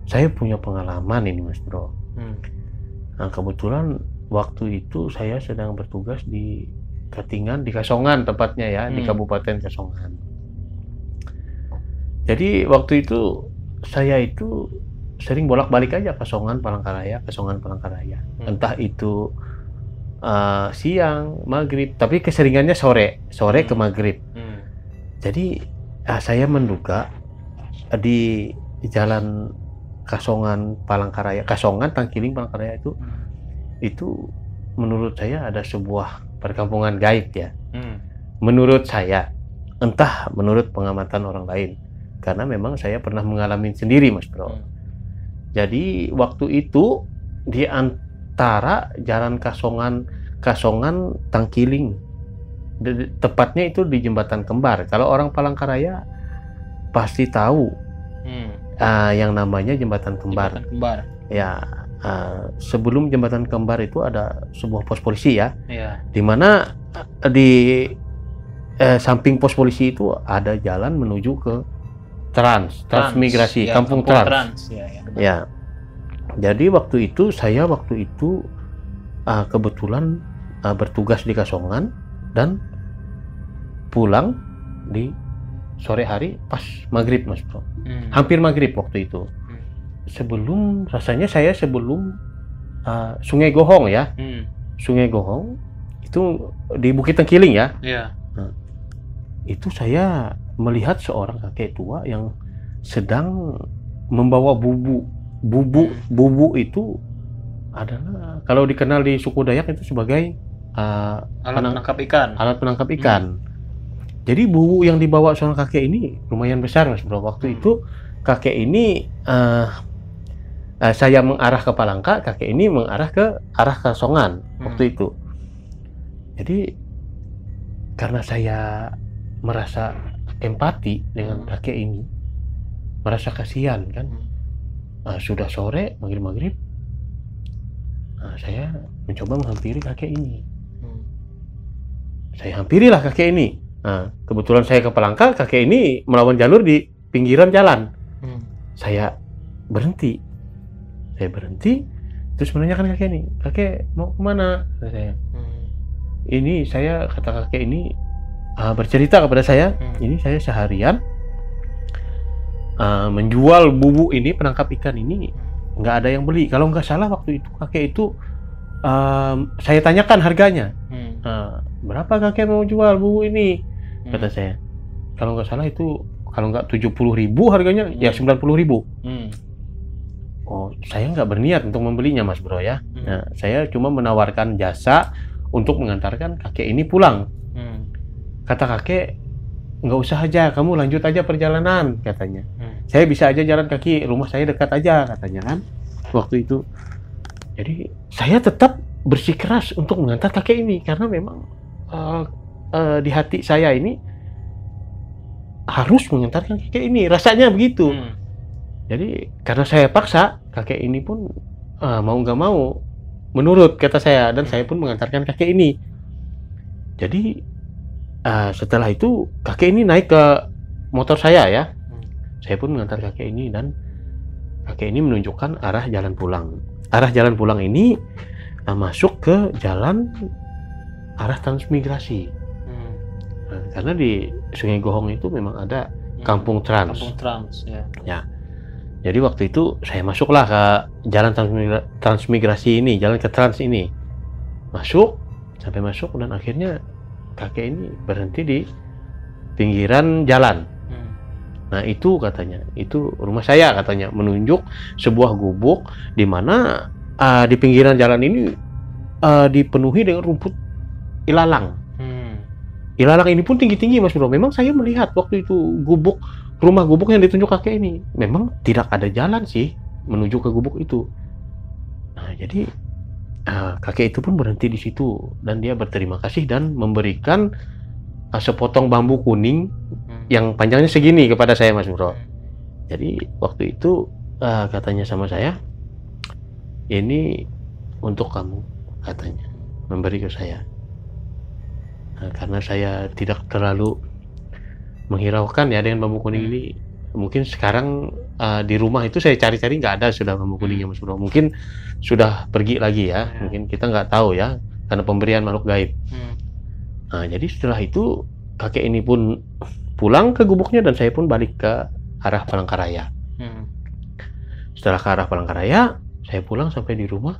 saya punya pengalaman ini Mas Bro. Nah kebetulan waktu itu saya sedang bertugas di Katingan, di Kasongan tepatnya ya, di Kabupaten Kasongan. Jadi waktu itu saya itu sering bolak-balik aja Kasongan Palangkaraya. Entah itu siang, maghrib, tapi keseringannya sore ke maghrib. Jadi saya menduga di jalan Kasongan Palangkaraya, Kasongan Tangkiling Palangkaraya itu menurut saya ada sebuah perkampungan gaib ya. Menurut saya, entah menurut pengamatan orang lain, karena memang saya pernah mengalami sendiri Mas Bro. Jadi waktu itu di antara jalan Kasongan Tangkiling, tepatnya itu di Jembatan Kembar. Kalau orang Palangkaraya pasti tahu yang namanya Jembatan Kembar. Ya, sebelum Jembatan Kembar itu ada sebuah pos polisi ya, di mana di samping pos polisi itu ada jalan menuju ke transmigrasi, kampung trans. Ya. Jadi waktu itu saya kebetulan bertugas di Kasongan dan pulang di sore hari pas maghrib Mas Bro. Hampir maghrib waktu itu. Sebelum Sungai Gohong ya. Sungai Gohong itu di Bukit Tengkiling ya. Nah, itu saya melihat seorang kakek tua yang sedang membawa bubu. Bubu itu adalah kalau dikenal di suku Dayak itu sebagai alat penangkap ikan. Jadi bubu yang dibawa seorang kakek ini lumayan besar Mas Bro. Waktu itu kakek ini saya mengarah ke Palangka, kakek ini mengarah ke arah Kasongan waktu itu. Jadi karena saya merasa empati dengan kakek ini, merasa kasihan kan. Sudah sore, maghrib, saya mencoba menghampiri kakek ini. Saya hampirilah kakek ini. Kebetulan saya ke Palangka, kakek ini melawan jalur di pinggiran jalan. Saya berhenti, terus menanyakan kakek ini, kakek mau kemana? Saya. Ini saya, kata kakek ini bercerita kepada saya, ini saya seharian menjual bubu ini, penangkap ikan ini, nggak ada yang beli. Kalau nggak salah waktu itu kakek itu saya tanyakan harganya, berapa kakek mau jual bubu ini? Kata saya, kalau nggak salah itu kalau nggak 70.000 harganya, ya 90.000. Oh, saya nggak berniat untuk membelinya Mas Bro ya. Nah, saya cuma menawarkan jasa untuk mengantarkan kakek ini pulang. Kata kakek, nggak usah aja, kamu lanjut aja perjalanan, katanya. Saya bisa aja jalan kaki, rumah saya dekat aja, katanya kan waktu itu. Jadi saya tetap bersikeras untuk mengantar kakek ini karena memang di hati saya ini harus mengantarkan kakek ini, rasanya begitu. Jadi karena saya paksa, kakek ini pun mau nggak mau menurut kata saya, dan saya pun mengantarkan kakek ini. Jadi setelah itu kakek ini naik ke motor saya ya. Saya pun mengantar kakek ini dan kakek ini menunjukkan arah jalan pulang. Arah jalan pulang ini masuk ke jalan arah transmigrasi. Karena di Sungai Gohong itu memang ada kampung trans. Kampung trans ya. Ya. Jadi waktu itu saya masuklah ke jalan transmigrasi ini, jalan ke trans ini. Sampai masuk dan akhirnya kakek ini berhenti di pinggiran jalan. Nah itu katanya, itu rumah saya katanya, menunjuk sebuah gubuk di mana di pinggiran jalan ini dipenuhi dengan rumput ilalang. Ilalang ini pun tinggi-tinggi Mas Bro. Memang saya melihat waktu itu rumah gubuk yang ditunjuk kakek ini, memang tidak ada jalan sih menuju ke gubuk itu. Nah jadi kakek itu pun berhenti di situ dan dia berterima kasih dan memberikan sepotong bambu kuning yang panjangnya segini kepada saya Mas Bro. Jadi waktu itu katanya sama saya, ini untuk kamu, katanya, memberi ke saya. Karena saya tidak terlalu menghiraukan ya dengan bambu kuning ini. Mungkin sekarang di rumah itu saya cari-cari nggak ada sudah bambu kuningnya Mas Bro. Mungkin sudah pergi lagi ya. Mungkin kita nggak tahu ya, karena pemberian makhluk gaib. Nah, jadi setelah itu kakek ini pun pulang ke gubuknya dan saya pun balik ke arah Palangkaraya. Setelah ke arah Palangkaraya, saya pulang sampai di rumah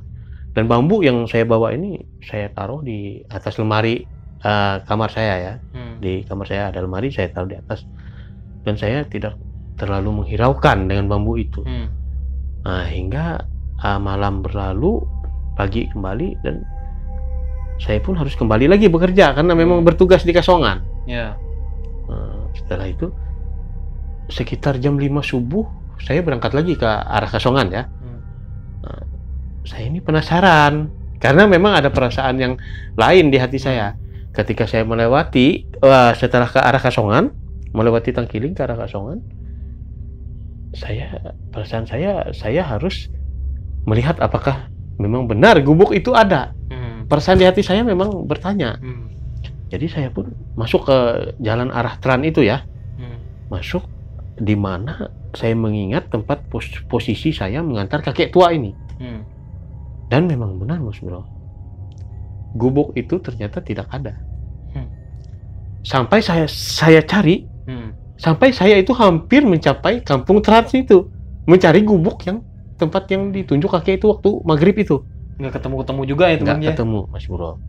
dan bambu yang saya bawa ini saya taruh di atas lemari kamar saya ya. Di kamar saya ada lemari, saya taruh di atas dan saya tidak terlalu menghiraukan dengan bambu itu. Nah, hingga malam berlalu, pagi kembali dan saya pun harus kembali lagi bekerja karena memang bertugas di Kasongan. Setelah itu sekitar jam 5 subuh saya berangkat lagi ke arah Kasongan ya. Saya ini penasaran karena memang ada perasaan yang lain di hati saya. Ketika saya melewati setelah ke arah Kasongan, melewati Tengkiling ke arah Kasongan, perasaan saya harus melihat apakah memang benar gubuk itu ada. Perasaan di hati saya memang bertanya. Jadi saya pun masuk ke jalan arah Tran itu ya. Masuk di mana saya mengingat tempat posisi saya mengantar kakek tua ini. Dan memang benar Mas Bro. gubuk itu ternyata tidak ada. Sampai saya cari, sampai saya itu hampir mencapai kampung Trans itu, mencari gubuk yang tempat yang ditunjuk kakek itu waktu maghrib itu. Nggak ketemu-ketemu juga itu Bang Nggak ketemu, Mas Bro.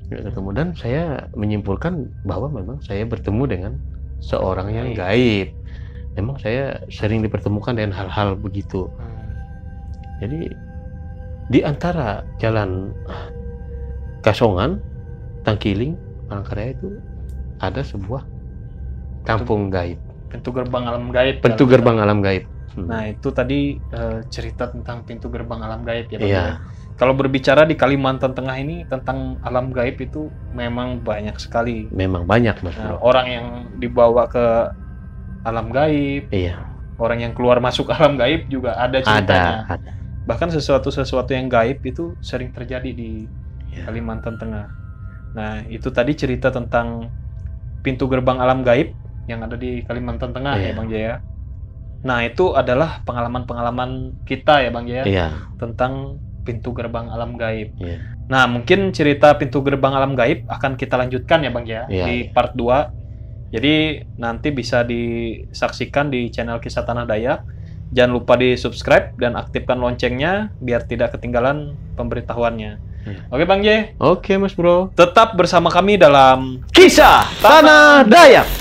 Nggak ketemu, dan saya menyimpulkan bahwa memang saya bertemu dengan seorang yang gaib. Memang saya sering dipertemukan dengan hal-hal begitu. Jadi di antara jalan Kasongan, Tangkiling, Palangkaraya itu ada sebuah kampung gaib. Pintu gerbang alam gaib. Pintu gerbang alam gaib. Nah itu tadi cerita tentang pintu gerbang alam gaib ya Bang. Iya. Kalau berbicara di Kalimantan Tengah ini tentang alam gaib itu memang banyak sekali. Memang banyak, Mas Bro. Orang yang dibawa ke alam gaib. Iya. Orang yang keluar masuk alam gaib juga ada ceritanya. Ada. Bahkan sesuatu yang gaib itu sering terjadi di Kalimantan Tengah. Nah, itu tadi cerita tentang pintu gerbang alam gaib yang ada di Kalimantan Tengah ya Bang Jaya. Nah, itu adalah pengalaman-pengalaman kita ya Bang Jaya tentang pintu gerbang alam gaib. Nah, mungkin cerita pintu gerbang alam gaib akan kita lanjutkan ya Bang Jaya di part 2. Jadi nanti bisa disaksikan di channel Kisah Tanah Dayak. Jangan lupa di-subscribe dan aktifkan loncengnya biar tidak ketinggalan pemberitahuannya. Oke Bang J. Oke Mas Bro. Tetap bersama kami dalam Kisah Tanah Dayak.